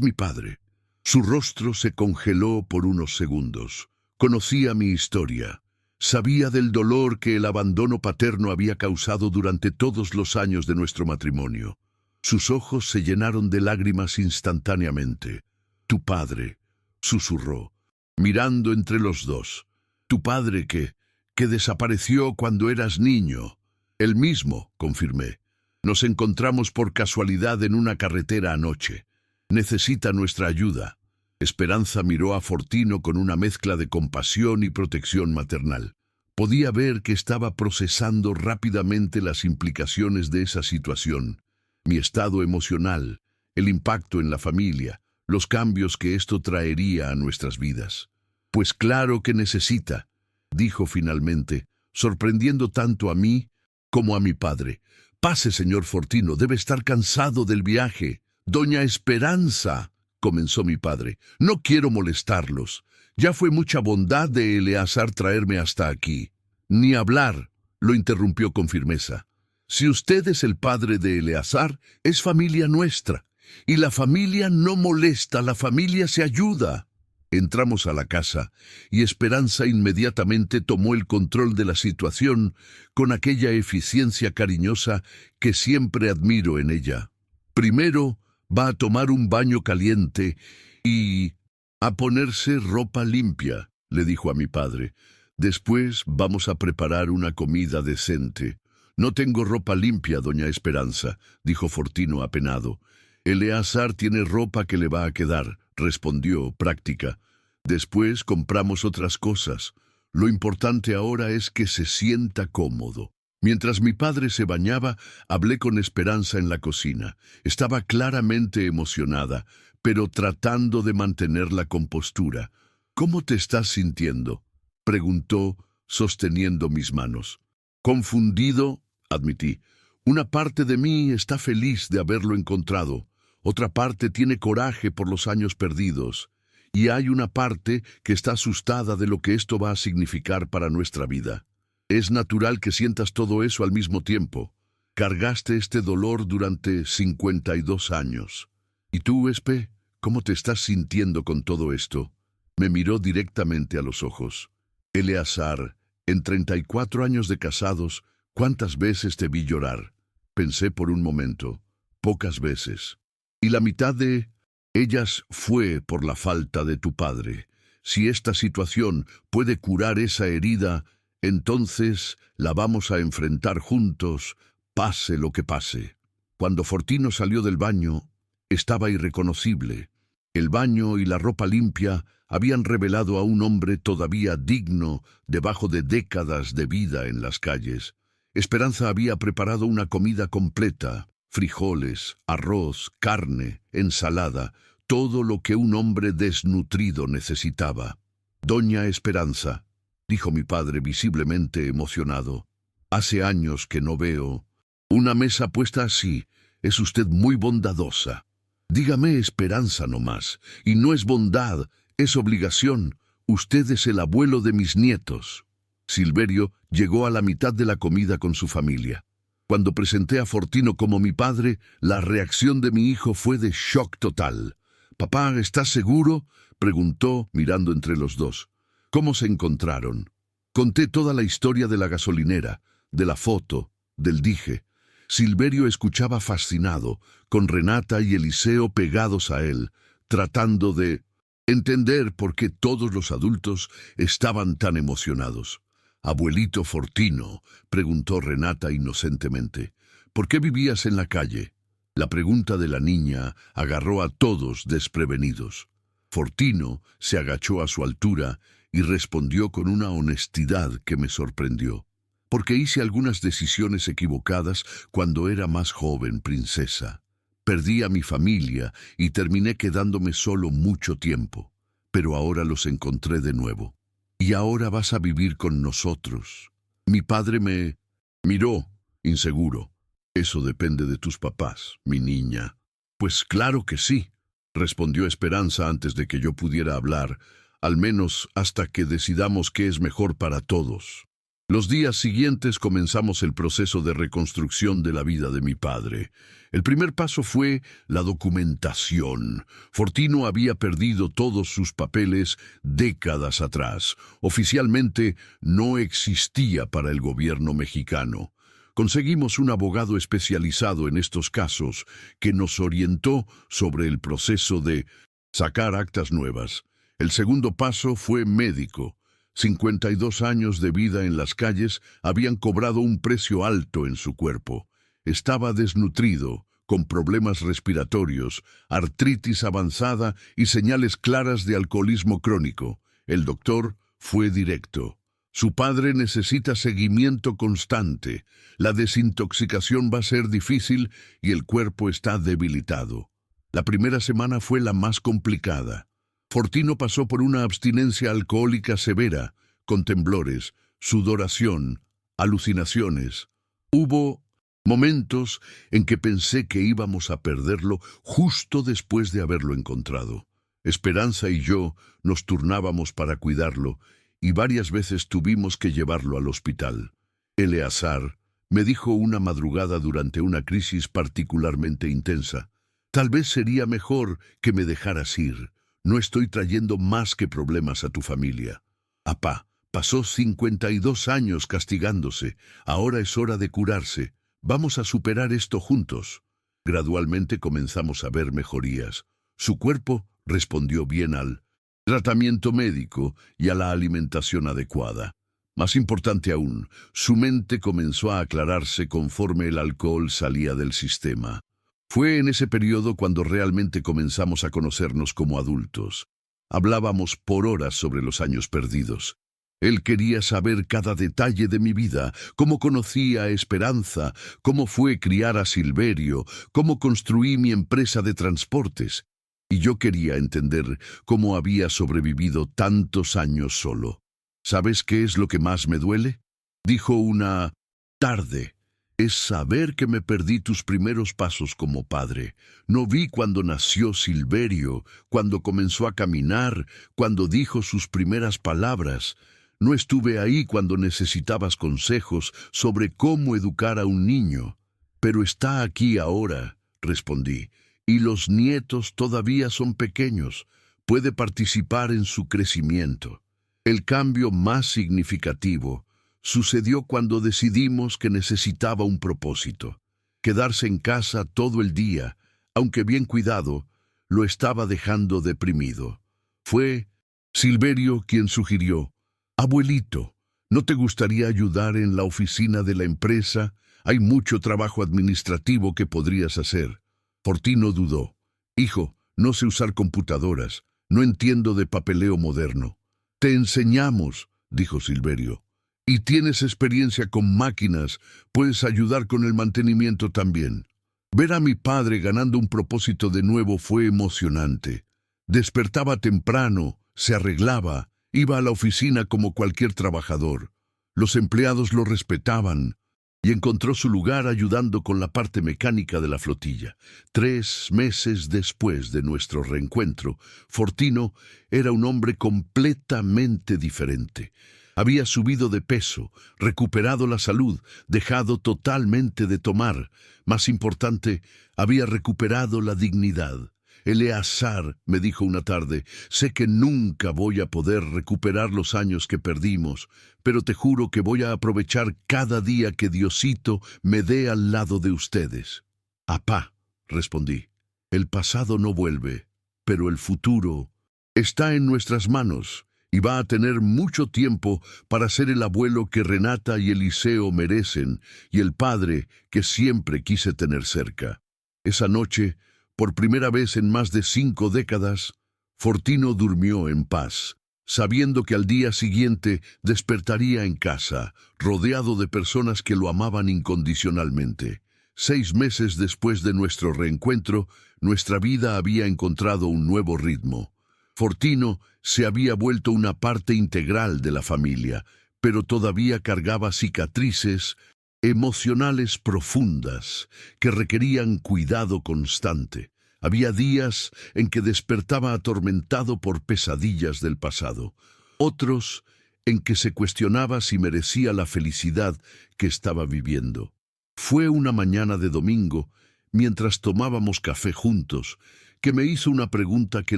mi padre». Su rostro se congeló por unos segundos. Conocía mi historia. Sabía del dolor que el abandono paterno había causado durante todos los años de nuestro matrimonio. Sus ojos se llenaron de lágrimas instantáneamente. «Tu padre», susurró, mirando entre los dos. «Tu padre que desapareció cuando eras niño». «El mismo», confirmé. «Nos encontramos por casualidad en una carretera anoche. Necesita nuestra ayuda». Esperanza miró a Fortino con una mezcla de compasión y protección maternal. Podía ver que estaba procesando rápidamente las implicaciones de esa situación, mi estado emocional, el impacto en la familia, los cambios que esto traería a nuestras vidas. «Pues claro que necesita», dijo finalmente, sorprendiendo tanto a mí como a mi padre. «Pase, señor Fortino, debe estar cansado del viaje». «Doña Esperanza», comenzó mi padre, «no quiero molestarlos. Ya fue mucha bondad de Eleazar traerme hasta aquí». «Ni hablar», lo interrumpió con firmeza. «Si usted es el padre de Eleazar, es familia nuestra. Y la familia no molesta, la familia se ayuda». Entramos a la casa y Esperanza inmediatamente tomó el control de la situación con aquella eficiencia cariñosa que siempre admiro en ella. «Primero va a tomar un baño caliente y a ponerse ropa limpia», le dijo a mi padre. «Después vamos a preparar una comida decente». «No tengo ropa limpia, doña Esperanza», dijo Fortino apenado. «Eleazar tiene ropa que le va a quedar», respondió práctica. «Después compramos otras cosas. Lo importante ahora es que se sienta cómodo». Mientras mi padre se bañaba, hablé con Esperanza en la cocina. Estaba claramente emocionada, pero tratando de mantener la compostura. «¿Cómo te estás sintiendo?», preguntó, sosteniendo mis manos. «Confundido», admití. «Una parte de mí está feliz de haberlo encontrado. Otra parte tiene coraje por los años perdidos. Y hay una parte que está asustada de lo que esto va a significar para nuestra vida. Es natural que sientas todo eso al mismo tiempo. Cargaste este dolor durante 52 años. ¿Y tú, Espe, cómo te estás sintiendo con todo esto?». Me miró directamente a los ojos. «Eleazar, en 34 años de casados, ¿cuántas veces te vi llorar?». Pensé por un momento. «Pocas veces. Y la mitad de ellas fue por la falta de tu padre. Si esta situación puede curar esa herida, entonces la vamos a enfrentar juntos, pase lo que pase». Cuando Fortino salió del baño, estaba irreconocible. El baño y la ropa limpia habían revelado a un hombre todavía digno debajo de décadas de vida en las calles. Esperanza había preparado una comida completa: frijoles, arroz, carne, ensalada, todo lo que un hombre desnutrido necesitaba. «Doña Esperanza», dijo mi padre visiblemente emocionado, «hace años que no veo una mesa puesta así. Es usted muy bondadosa». «Dígame Esperanza nomás, y no es bondad, es obligación. Usted es el abuelo de mis nietos». Silverio llegó a la mitad de la comida con su familia. Cuando presenté a Fortino como mi padre, la reacción de mi hijo fue de shock total. «Papá, ¿estás seguro?», preguntó, mirando entre los dos. «¿Cómo se encontraron?». Conté toda la historia de la gasolinera, de la foto, del dije. Silverio escuchaba fascinado, con Renata y Eliseo pegados a él, tratando de entender por qué todos los adultos estaban tan emocionados. «Abuelito Fortino», preguntó Renata inocentemente, «¿por qué vivías en la calle?». La pregunta de la niña agarró a todos desprevenidos. Fortino se agachó a su altura y respondió con una honestidad que me sorprendió. «Porque hice algunas decisiones equivocadas cuando era más joven, princesa. Perdí a mi familia y terminé quedándome solo mucho tiempo. Pero ahora los encontré de nuevo. Y ahora vas a vivir con nosotros». Mi padre me miró, inseguro. «Eso depende de tus papás, mi niña». «Pues claro que sí», respondió Esperanza antes de que yo pudiera hablar, «al menos hasta que decidamos qué es mejor para todos». Los días siguientes comenzamos el proceso de reconstrucción de la vida de mi padre. El primer paso fue la documentación. Fortino había perdido todos sus papeles décadas atrás. Oficialmente no existía para el gobierno mexicano. Conseguimos un abogado especializado en estos casos que nos orientó sobre el proceso de sacar actas nuevas. El segundo paso fue médico. 52 años de vida en las calles habían cobrado un precio alto en su cuerpo. Estaba desnutrido, con problemas respiratorios, artritis avanzada y señales claras de alcoholismo crónico. El doctor fue directo. «Su padre necesita seguimiento constante. La desintoxicación va a ser difícil y el cuerpo está debilitado». La primera semana fue la más complicada. Fortino pasó por una abstinencia alcohólica severa, con temblores, sudoración, alucinaciones. Hubo momentos en que pensé que íbamos a perderlo justo después de haberlo encontrado. Esperanza y yo nos turnábamos para cuidarlo y varias veces tuvimos que llevarlo al hospital. Eleazar me dijo una madrugada durante una crisis particularmente intensa: «Tal vez sería mejor que me dejaras ir. No estoy trayendo más que problemas a tu familia». «Apá, pasó 52 años castigándose. Ahora es hora de curarse. Vamos a superar esto juntos». Gradualmente comenzamos a ver mejorías. Su cuerpo respondió bien al tratamiento médico y a la alimentación adecuada. Más importante aún, su mente comenzó a aclararse conforme el alcohol salía del sistema. Fue en ese periodo cuando realmente comenzamos a conocernos como adultos. Hablábamos por horas sobre los años perdidos. Él quería saber cada detalle de mi vida, cómo conocí a Esperanza, cómo fue criar a Silverio, cómo construí mi empresa de transportes. Y yo quería entender cómo había sobrevivido tantos años solo. «¿Sabes qué es lo que más me duele?», dijo una tarde. «Es saber que me perdí tus primeros pasos como padre. No vi cuando nació Silverio, cuando comenzó a caminar, cuando dijo sus primeras palabras. No estuve ahí cuando necesitabas consejos sobre cómo educar a un niño. Pero está aquí ahora», respondí, «y los nietos todavía son pequeños. Puede participar en su crecimiento». El cambio más significativo sucedió cuando decidimos que necesitaba un propósito. Quedarse en casa todo el día, aunque bien cuidado, lo estaba dejando deprimido. Fue Silverio quien sugirió: «Abuelito, ¿no te gustaría ayudar en la oficina de la empresa? Hay mucho trabajo administrativo que podrías hacer». Fortino dudó. «Hijo, no sé usar computadoras, no entiendo de papeleo moderno». «Te enseñamos», dijo Silverio. «Y tienes experiencia con máquinas, puedes ayudar con el mantenimiento también». Ver a mi padre ganando un propósito de nuevo fue emocionante. Despertaba temprano, se arreglaba, iba a la oficina como cualquier trabajador. Los empleados lo respetaban y encontró su lugar ayudando con la parte mecánica de la flotilla. 3 meses después de nuestro reencuentro, Fortino era un hombre completamente diferente. Había subido de peso, recuperado la salud, dejado totalmente de tomar. Más importante, había recuperado la dignidad. Eleazar, me dijo una tarde, sé que nunca voy a poder recuperar los años que perdimos, pero te juro que voy a aprovechar cada día que Diosito me dé al lado de ustedes. Apá, respondí, el pasado no vuelve, pero el futuro está en nuestras manos y va a tener mucho tiempo para ser el abuelo que Renata y Eliseo merecen y el padre que siempre quise tener cerca. Esa noche, por primera vez en más de 5 décadas, Fortino durmió en paz, sabiendo que al día siguiente despertaría en casa, rodeado de personas que lo amaban incondicionalmente. 6 meses después de nuestro reencuentro, nuestra vida había encontrado un nuevo ritmo. Fortino se había vuelto una parte integral de la familia, pero todavía cargaba cicatrices emocionales profundas que requerían cuidado constante. Había días en que despertaba atormentado por pesadillas del pasado, otros en que se cuestionaba si merecía la felicidad que estaba viviendo. Fue una mañana de domingo, mientras tomábamos café juntos, que me hizo una pregunta que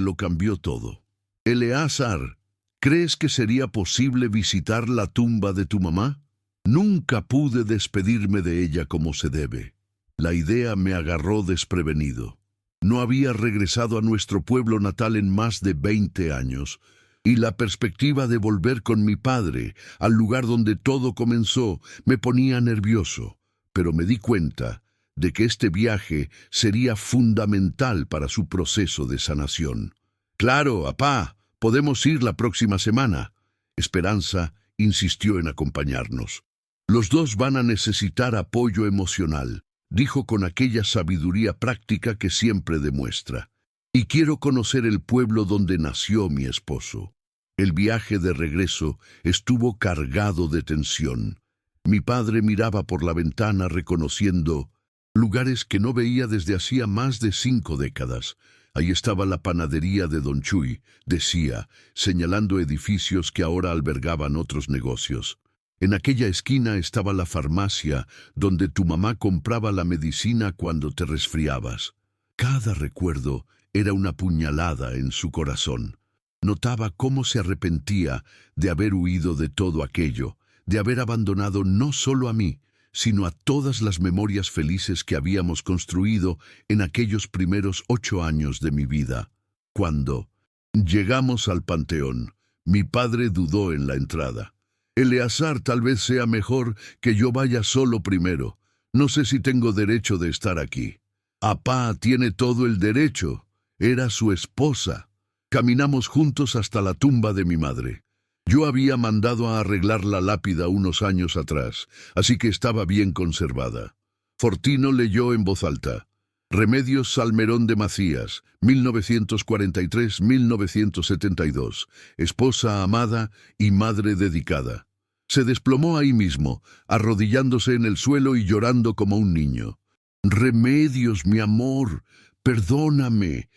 lo cambió todo. Eleazar, ¿crees que sería posible visitar la tumba de tu mamá? Nunca pude despedirme de ella como se debe. La idea me agarró desprevenido. No había regresado a nuestro pueblo natal en más de 20 años, y la perspectiva de volver con mi padre al lugar donde todo comenzó me ponía nervioso, pero me di cuenta de que este viaje sería fundamental para su proceso de sanación. Claro, apá, podemos ir la próxima semana. Esperanza insistió en acompañarnos. Los dos van a necesitar apoyo emocional, dijo con aquella sabiduría práctica que siempre demuestra. Y quiero conocer el pueblo donde nació mi esposo. El viaje de regreso estuvo cargado de tensión. Mi padre miraba por la ventana reconociendo lugares que no veía desde hacía más de 5 décadas. Ahí estaba la panadería de Don Chuy, decía, señalando edificios que ahora albergaban otros negocios. En aquella esquina estaba la farmacia donde tu mamá compraba la medicina cuando te resfriabas. Cada recuerdo era una puñalada en su corazón. Notaba cómo se arrepentía de haber huido de todo aquello, de haber abandonado no solo a mí, sino a todas las memorias felices que habíamos construido en aquellos primeros 8 años de mi vida. Cuando llegamos al panteón, mi padre dudó en la entrada. Eleazar, tal vez sea mejor que yo vaya solo primero. No sé si tengo derecho de estar aquí. Apá tiene todo el derecho. Era su esposa. Caminamos juntos hasta la tumba de mi madre. Yo había mandado a arreglar la lápida unos años atrás, así que estaba bien conservada. Fortino leyó en voz alta. Remedios Salmerón de Macías, 1943-1972. Esposa amada y madre dedicada. Se desplomó ahí mismo, arrodillándose en el suelo y llorando como un niño. Remedios, mi amor, perdóname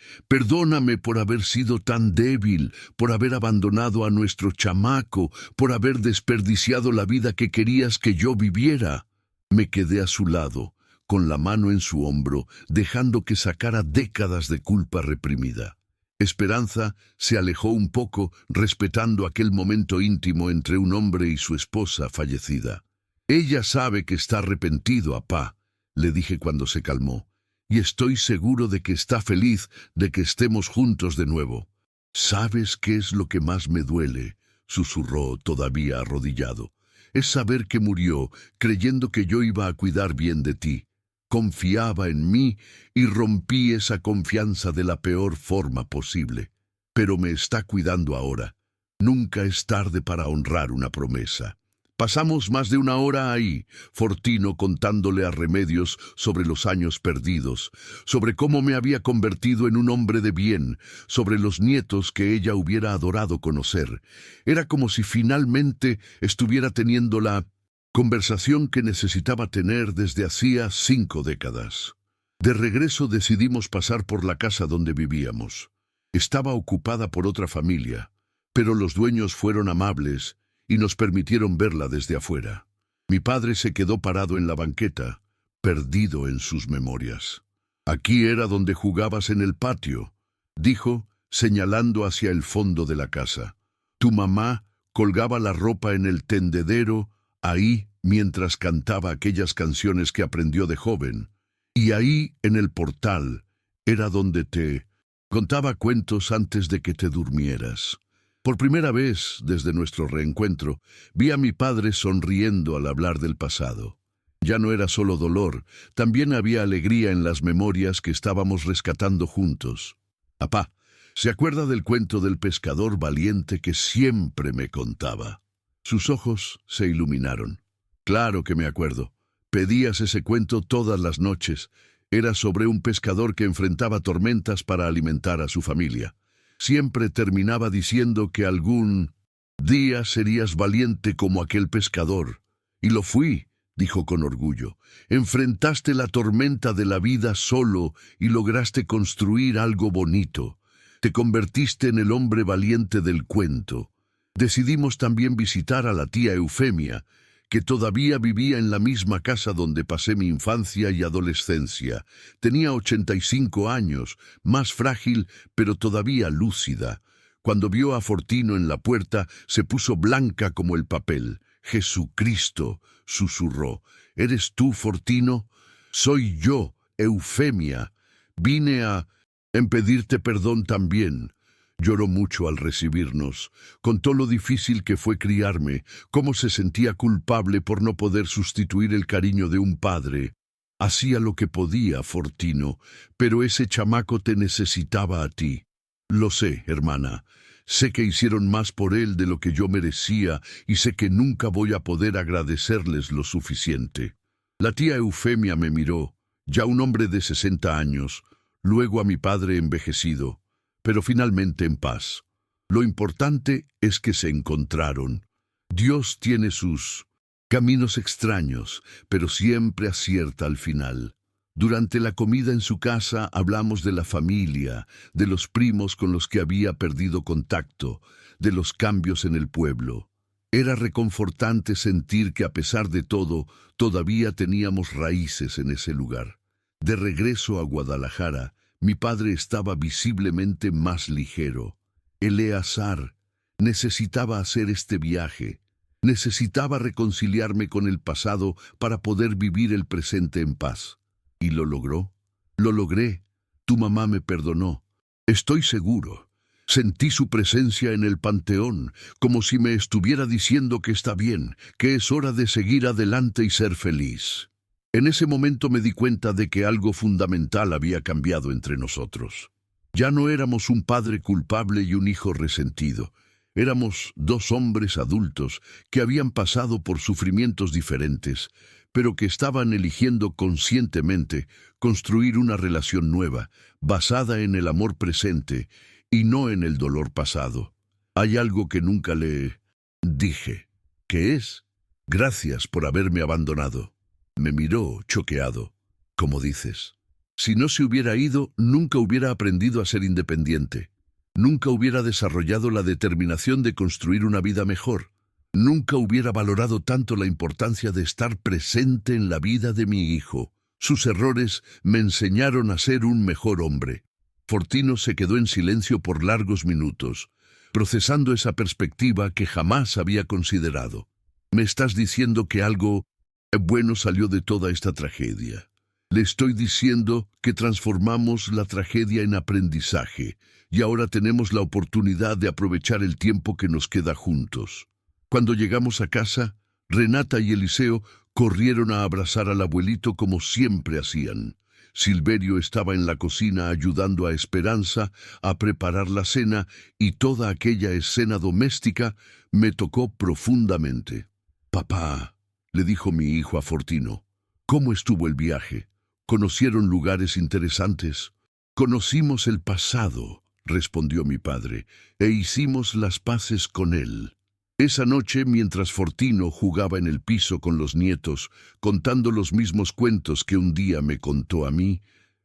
por haber sido tan débil, por haber abandonado a nuestro chamaco, por haber desperdiciado la vida que querías que yo viviera. Me quedé a su lado, con la mano en su hombro, dejando que sacara décadas de culpa reprimida. Esperanza se alejó un poco, respetando aquel momento íntimo entre un hombre y su esposa fallecida. Ella sabe que está arrepentido, apá, le dije cuando se calmó, y estoy seguro de que está feliz de que estemos juntos de nuevo. ¿Sabes qué es lo que más me duele?, susurró todavía arrodillado. Es saber que murió creyendo que yo iba a cuidar bien de ti. Confiaba en mí y rompí esa confianza de la peor forma posible. Pero me está cuidando ahora. Nunca es tarde para honrar una promesa. Pasamos más de 1 hora ahí, Fortino contándole a Remedios sobre los años perdidos, sobre cómo me había convertido en un hombre de bien, sobre los nietos que ella hubiera adorado conocer. Era como si finalmente estuviera teniendo la conversación que necesitaba tener desde hacía 5 décadas. De regreso decidimos pasar por la casa donde vivíamos. Estaba ocupada por otra familia, pero los dueños fueron amables y nos permitieron verla desde afuera. Mi padre se quedó parado en la banqueta, perdido en sus memorias. «Aquí era donde jugabas en el patio», dijo, señalando hacia el fondo de la casa. «Tu mamá colgaba la ropa en el tendedero, ahí, mientras cantaba aquellas canciones que aprendió de joven. Y ahí, en el portal, era donde te contaba cuentos antes de que te durmieras». Por primera vez, desde nuestro reencuentro, vi a mi padre sonriendo al hablar del pasado. Ya no era solo dolor, también había alegría en las memorias que estábamos rescatando juntos. «Papá, ¿se acuerda del cuento del pescador valiente que siempre me contaba?» Sus ojos se iluminaron. «Claro que me acuerdo. Pedías ese cuento todas las noches. Era sobre un pescador que enfrentaba tormentas para alimentar a su familia. Siempre terminaba diciendo que algún día serías valiente como aquel pescador. Y lo fui», dijo con orgullo. «Enfrentaste la tormenta de la vida solo y lograste construir algo bonito. Te convertiste en el hombre valiente del cuento». Decidimos también visitar a la tía Eufemia, que todavía vivía en la misma casa donde pasé mi infancia y adolescencia. Tenía 85 años, más frágil, pero todavía lúcida. Cuando vio a Fortino en la puerta, se puso blanca como el papel. «Jesucristo», susurró. «¿Eres tú, Fortino?» «Soy yo, Eufemia. Vine a pedirte perdón también». Lloró mucho al recibirnos. Contó lo difícil que fue criarme, cómo se sentía culpable por no poder sustituir el cariño de un padre. «Hacía lo que podía, Fortino, pero ese chamaco te necesitaba a ti». «Lo sé, hermana. Sé que hicieron más por él de lo que yo merecía y sé que nunca voy a poder agradecerles lo suficiente». La tía Eufemia me miró, ya un hombre de 60 años, luego a mi padre envejecido, pero finalmente en paz. Lo importante es que se encontraron. Dios tiene sus caminos extraños, pero siempre acierta al final. Durante la comida en su casa hablamos de la familia, de los primos con los que había perdido contacto, de los cambios en el pueblo. Era reconfortante sentir que a pesar de todo, todavía teníamos raíces en ese lugar. De regreso a Guadalajara, mi padre estaba visiblemente más ligero. Eleazar, necesitaba hacer este viaje. Necesitaba reconciliarme con el pasado para poder vivir el presente en paz. ¿Y lo logró? Lo logré. Tu mamá me perdonó. Estoy seguro. Sentí su presencia en el panteón, como si me estuviera diciendo que está bien, que es hora de seguir adelante y ser feliz. En ese momento me di cuenta de que algo fundamental había cambiado entre nosotros. Ya no éramos un padre culpable y un hijo resentido. Éramos dos hombres adultos que habían pasado por sufrimientos diferentes, pero que estaban eligiendo conscientemente construir una relación nueva, basada en el amor presente y no en el dolor pasado. Hay algo que nunca le dije. ¿Qué es? Gracias por haberme abandonado. Me miró choqueado. ¿Cómo dices? Si no se hubiera ido, nunca hubiera aprendido a ser independiente. Nunca hubiera desarrollado la determinación de construir una vida mejor. Nunca hubiera valorado tanto la importancia de estar presente en la vida de mi hijo. Sus errores me enseñaron a ser un mejor hombre. Fortino se quedó en silencio por largos minutos, procesando esa perspectiva que jamás había considerado. ¿Me estás diciendo que algo bueno salió de toda esta tragedia? Le estoy diciendo que transformamos la tragedia en aprendizaje y ahora tenemos la oportunidad de aprovechar el tiempo que nos queda juntos. Cuando llegamos a casa, Renata y Eliseo corrieron a abrazar al abuelito como siempre hacían. Silverio estaba en la cocina ayudando a Esperanza a preparar la cena y toda aquella escena doméstica me tocó profundamente. «Papá», le dijo mi hijo a Fortino, «¿cómo estuvo el viaje? ¿Conocieron lugares interesantes?» «Conocimos el pasado», respondió mi padre, «e hicimos las paces con él». Esa noche, mientras Fortino jugaba en el piso con los nietos, contando los mismos cuentos que un día me contó a mí,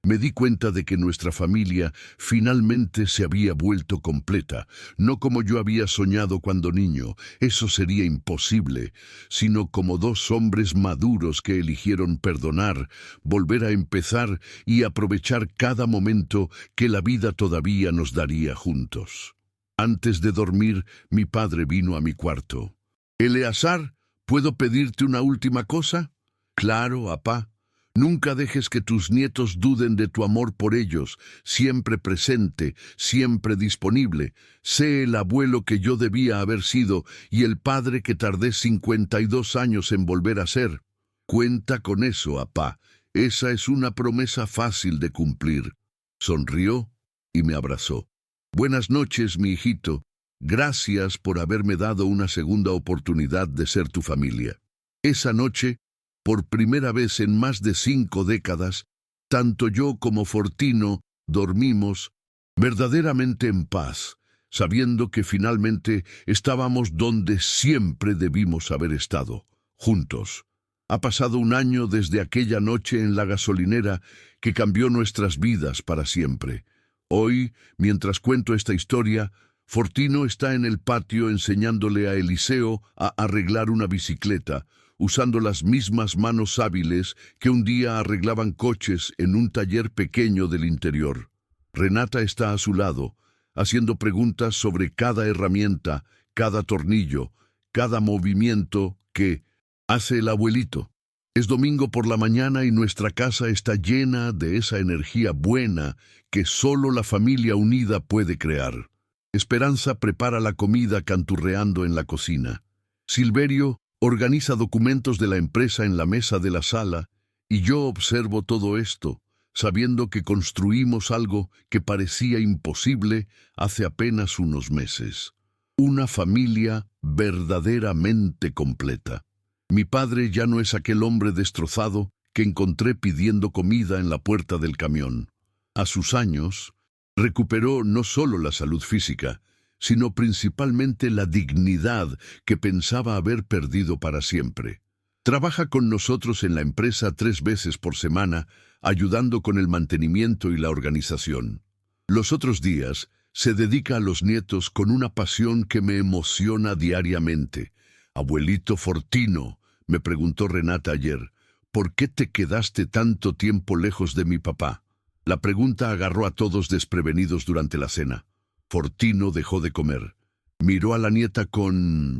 Me di cuenta de que nuestra familia finalmente se había vuelto completa, no como yo había soñado cuando niño, eso sería imposible, sino como dos hombres maduros que eligieron perdonar, volver a empezar y aprovechar cada momento que la vida todavía nos daría juntos. Antes de dormir, mi padre vino a mi cuarto. «Eleazar, ¿puedo pedirte una última cosa?» «Claro, apá». Nunca dejes que tus nietos duden de tu amor por ellos, siempre presente, siempre disponible. Sé el abuelo que yo debía haber sido y el padre que tardé 52 años en volver a ser. Cuenta con eso, apá. Esa es una promesa fácil de cumplir. Sonrió y me abrazó. Buenas noches, mi hijito. Gracias por haberme dado una segunda oportunidad de ser tu familia. Esa noche, por primera vez en más de 5 décadas, tanto yo como Fortino dormimos verdaderamente en paz, sabiendo que finalmente estábamos donde siempre debimos haber estado, juntos. Ha pasado un año desde aquella noche en la gasolinera que cambió nuestras vidas para siempre. Hoy, mientras cuento esta historia, Fortino está en el patio enseñándole a Eliseo a arreglar una bicicleta, usando las mismas manos hábiles que un día arreglaban coches en un taller pequeño del interior. Renata está a su lado, haciendo preguntas sobre cada herramienta, cada tornillo, cada movimiento que hace el abuelito. Es domingo por la mañana y nuestra casa está llena de esa energía buena que solo la familia unida puede crear. Esperanza prepara la comida canturreando en la cocina. Silverio organiza documentos de la empresa en la mesa de la sala y yo observo todo esto, sabiendo que construimos algo que parecía imposible hace apenas unos meses. Una familia verdaderamente completa. Mi padre ya no es aquel hombre destrozado que encontré pidiendo comida en la puerta del camión. A sus años, recuperó no solo la salud física, sino principalmente la dignidad que pensaba haber perdido para siempre. Trabaja con nosotros en la empresa 3 veces por semana, ayudando con el mantenimiento y la organización. Los otros días, se dedica a los nietos con una pasión que me emociona diariamente. «Abuelito Fortino», me preguntó Renata ayer, «¿por qué te quedaste tanto tiempo lejos de mi papá?» La pregunta agarró a todos desprevenidos durante la cena. Fortino dejó de comer. Miró a la nieta con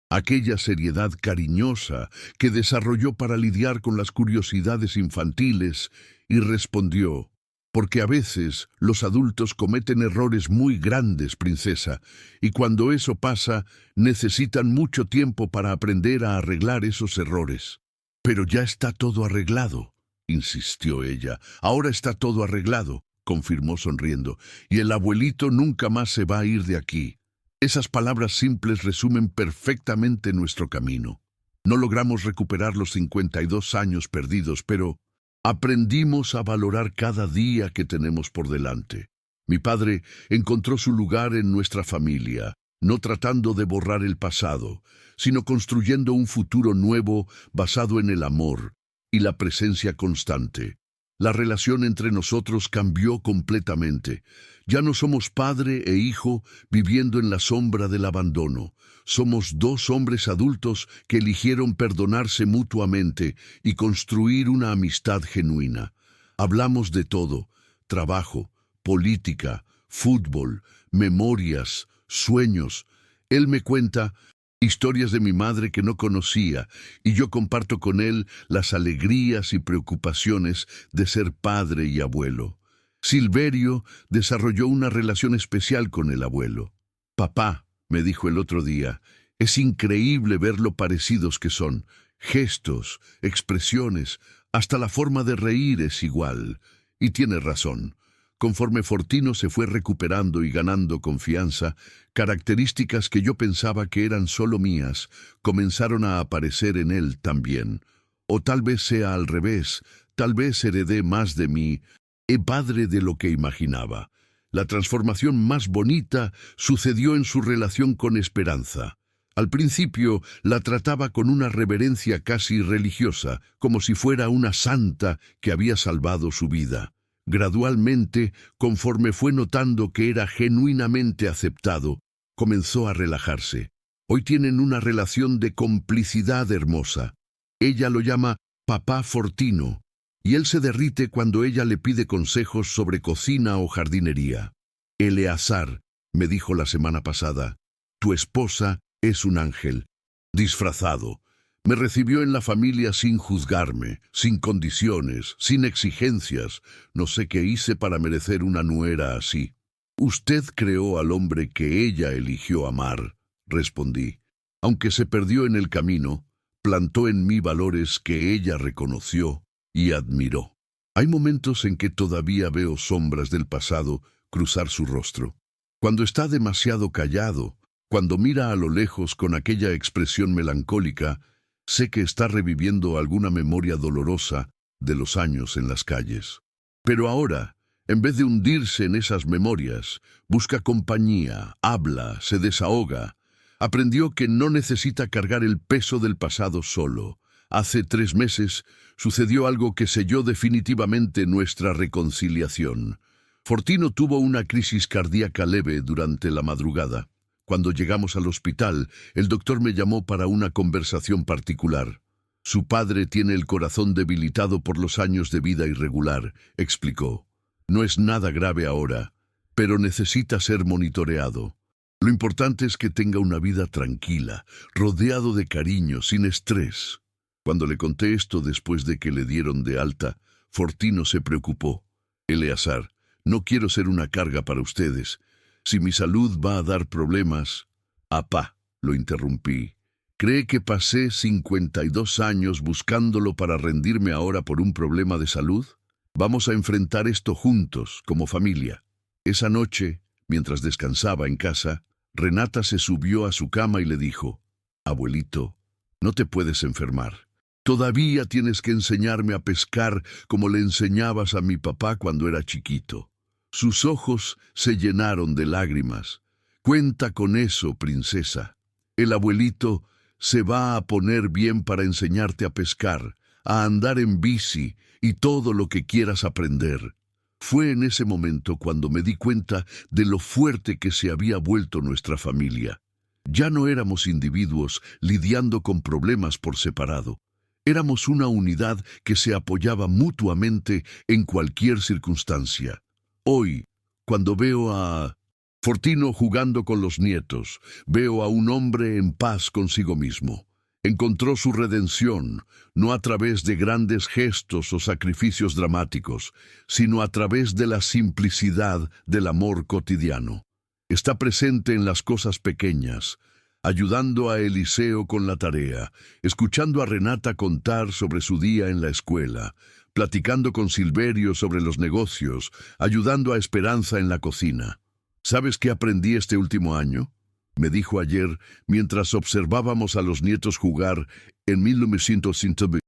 aquella seriedad cariñosa que desarrolló para lidiar con las curiosidades infantiles y respondió: «Porque a veces los adultos cometen errores muy grandes, princesa, y cuando eso pasa, necesitan mucho tiempo para aprender a arreglar esos errores». «Pero ya está todo arreglado», insistió ella. «Ahora está todo arreglado», confirmó sonriendo, «y el abuelito nunca más se va a ir de aquí». Esas palabras simples resumen perfectamente nuestro camino. No logramos recuperar los 52 años perdidos, pero aprendimos a valorar cada día que tenemos por delante. Mi padre encontró su lugar en nuestra familia, no tratando de borrar el pasado, sino construyendo un futuro nuevo basado en el amor y la presencia constante. La relación entre nosotros cambió completamente. Ya no somos padre e hijo viviendo en la sombra del abandono. Somos 2 hombres adultos que eligieron perdonarse mutuamente y construir una amistad genuina. Hablamos de todo: trabajo, política, fútbol, memorias, sueños. Él me cuenta historias de mi madre que no conocía, y yo comparto con él las alegrías y preocupaciones de ser padre y abuelo. Silverio desarrolló una relación especial con el abuelo. «Papá», me dijo el otro día, «es increíble ver lo parecidos que son. Gestos, expresiones, hasta la forma de reír es igual». Y tiene razón. Conforme Fortino se fue recuperando y ganando confianza, características que yo pensaba que eran solo mías comenzaron a aparecer en él también. O tal vez sea al revés, tal vez heredé más de mi padre de lo que imaginaba. La transformación más bonita sucedió en su relación con Esperanza. Al principio la trataba con una reverencia casi religiosa, como si fuera una santa que había salvado su vida. Gradualmente, conforme fue notando que era genuinamente aceptado, comenzó a relajarse. Hoy tienen una relación de complicidad hermosa. Ella lo llama Papá Fortino, y él se derrite cuando ella le pide consejos sobre cocina o jardinería. Eleazar, me dijo la semana pasada, tu esposa es un ángel, disfrazado. Me recibió en la familia sin juzgarme, sin condiciones, sin exigencias. No sé qué hice para merecer una nuera así. Usted creó al hombre que ella eligió amar, respondí. Aunque se perdió en el camino, plantó en mí valores que ella reconoció y admiró. Hay momentos en que todavía veo sombras del pasado cruzar su rostro. Cuando está demasiado callado, cuando mira a lo lejos con aquella expresión melancólica, sé que está reviviendo alguna memoria dolorosa de los años en las calles. Pero ahora, en vez de hundirse en esas memorias, busca compañía, habla, se desahoga. Aprendió que no necesita cargar el peso del pasado solo. Hace 3 meses sucedió algo que selló definitivamente nuestra reconciliación. Fortino tuvo una crisis cardíaca leve durante la madrugada. Cuando llegamos al hospital, el doctor me llamó para una conversación particular. Su padre tiene el corazón debilitado por los años de vida irregular, explicó. No es nada grave ahora, pero necesita ser monitoreado. Lo importante es que tenga una vida tranquila, rodeado de cariño, sin estrés. Cuando le conté esto después de que le dieron de alta, Fortino se preocupó. Eleazar, no quiero ser una carga para ustedes. Si mi salud va a dar problemas... Apá, lo interrumpí. ¿Cree que pasé 52 años buscándolo para rendirme ahora por un problema de salud? Vamos a enfrentar esto juntos, como familia. Esa noche, mientras descansaba en casa, Renata se subió a su cama y le dijo, Abuelito, no te puedes enfermar. Todavía tienes que enseñarme a pescar como le enseñabas a mi papá cuando era chiquito. Sus ojos se llenaron de lágrimas. Cuenta con eso, princesa. El abuelito se va a poner bien para enseñarte a pescar, a andar en bici y todo lo que quieras aprender. Fue en ese momento cuando me di cuenta de lo fuerte que se había vuelto nuestra familia. Ya no éramos individuos lidiando con problemas por separado. Éramos una unidad que se apoyaba mutuamente en cualquier circunstancia. Hoy, cuando veo a Fortino jugando con los nietos, veo a un hombre en paz consigo mismo. Encontró su redención, no a través de grandes gestos o sacrificios dramáticos, sino a través de la simplicidad del amor cotidiano. Está presente en las cosas pequeñas, ayudando a Eliseo con la tarea, escuchando a Renata contar sobre su día en la escuela, platicando con Silverio sobre los negocios, ayudando a Esperanza en la cocina. ¿Sabes qué aprendí este último año? Me dijo ayer mientras observábamos a los nietos jugar en 1950.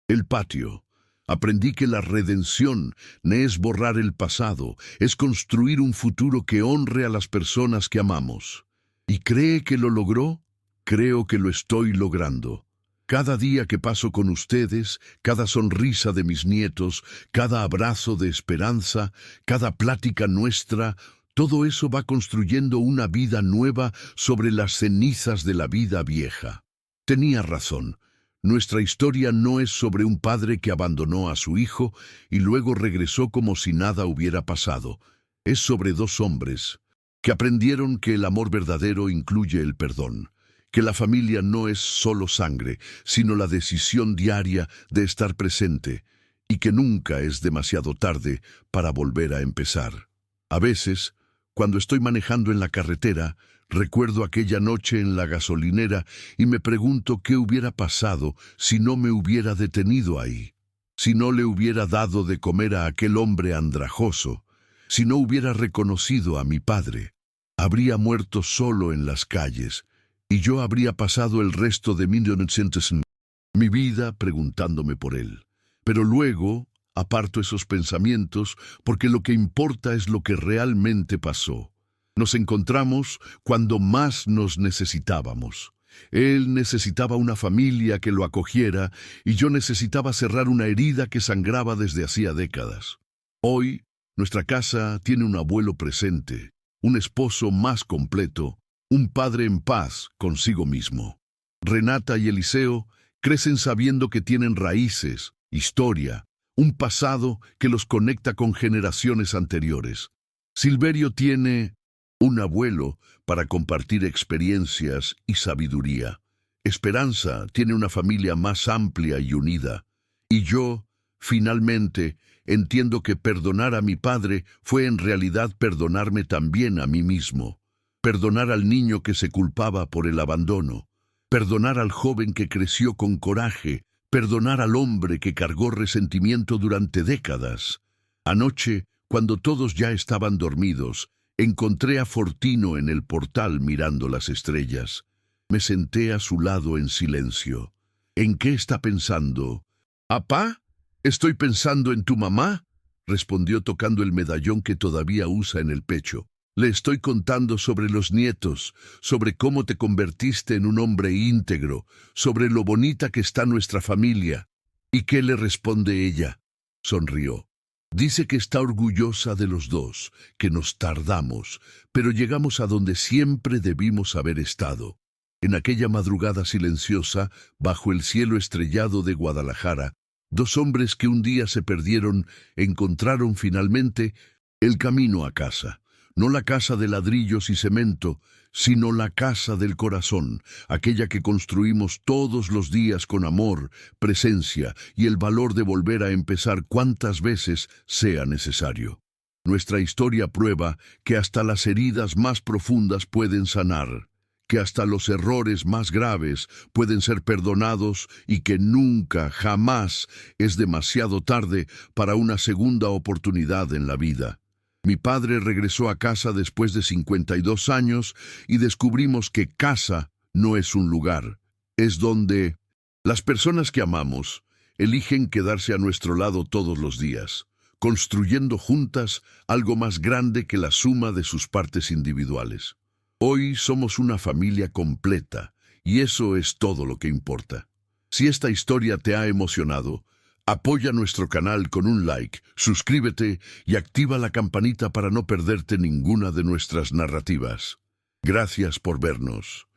El patio. Aprendí que la redención no es borrar el pasado, es construir un futuro que honre a las personas que amamos. ¿Y cree que lo logró? Creo que lo estoy logrando. Cada día que paso con ustedes, cada sonrisa de mis nietos, cada abrazo de esperanza, cada plática nuestra, todo eso va construyendo una vida nueva sobre las cenizas de la vida vieja. Tenía razón. Nuestra historia no es sobre un padre que abandonó a su hijo y luego regresó como si nada hubiera pasado. Es sobre 2 hombres que aprendieron que el amor verdadero incluye el perdón, que la familia no es solo sangre, sino la decisión diaria de estar presente y que nunca es demasiado tarde para volver a empezar. A veces, cuando estoy manejando en la carretera, recuerdo aquella noche en la gasolinera y me pregunto qué hubiera pasado si no me hubiera detenido ahí, si no le hubiera dado de comer a aquel hombre andrajoso, si no hubiera reconocido a mi padre. Habría muerto solo en las calles y yo habría pasado el resto de mi vida preguntándome por él. Pero luego aparto esos pensamientos porque lo que importa es lo que realmente pasó. Nos encontramos cuando más nos necesitábamos. Él necesitaba una familia que lo acogiera y yo necesitaba cerrar una herida que sangraba desde hacía décadas. Hoy Nuestra casa tiene un abuelo presente, un esposo más completo, un padre en paz consigo mismo. Renata y Eliseo crecen sabiendo que tienen raíces, historia, un pasado que los conecta con generaciones anteriores. Silverio tiene un abuelo para compartir experiencias y sabiduría. Esperanza tiene una familia más amplia y unida. Y yo, finalmente, entiendo que perdonar a mi padre fue en realidad perdonarme también a mí mismo. Perdonar al niño que se culpaba por el abandono. Perdonar al joven que creció con coraje. Perdonar al hombre que cargó resentimiento durante décadas. Anoche, cuando todos ya estaban dormidos, encontré a Fortino en el portal mirando las estrellas. Me senté a su lado en silencio. ¿En qué está pensando? «¿Apá? Estoy pensando en tu mamá», respondió tocando el medallón que todavía usa en el pecho. «Le estoy contando sobre los nietos, sobre cómo te convertiste en un hombre íntegro, sobre lo bonita que está nuestra familia». «¿Y qué le responde ella?», sonrió. «Dice que está orgullosa de los dos, que nos tardamos, pero llegamos a donde siempre debimos haber estado». En aquella madrugada silenciosa, bajo el cielo estrellado de Guadalajara, dos hombres que un día se perdieron encontraron finalmente el camino a casa. No la casa de ladrillos y cemento, sino la casa del corazón, aquella que construimos todos los días con amor, presencia y el valor de volver a empezar cuantas veces sea necesario. Nuestra historia prueba que hasta las heridas más profundas pueden sanar, que hasta los errores más graves pueden ser perdonados y que nunca, jamás es demasiado tarde para una segunda oportunidad en la vida. Mi padre regresó a casa después de 52 años y descubrimos que casa no es un lugar, es donde las personas que amamos eligen quedarse a nuestro lado todos los días, construyendo juntas algo más grande que la suma de sus partes individuales. Hoy somos una familia completa, y eso es todo lo que importa. Si esta historia te ha emocionado, apoya nuestro canal con un like, suscríbete y activa la campanita para no perderte ninguna de nuestras narrativas. Gracias por vernos.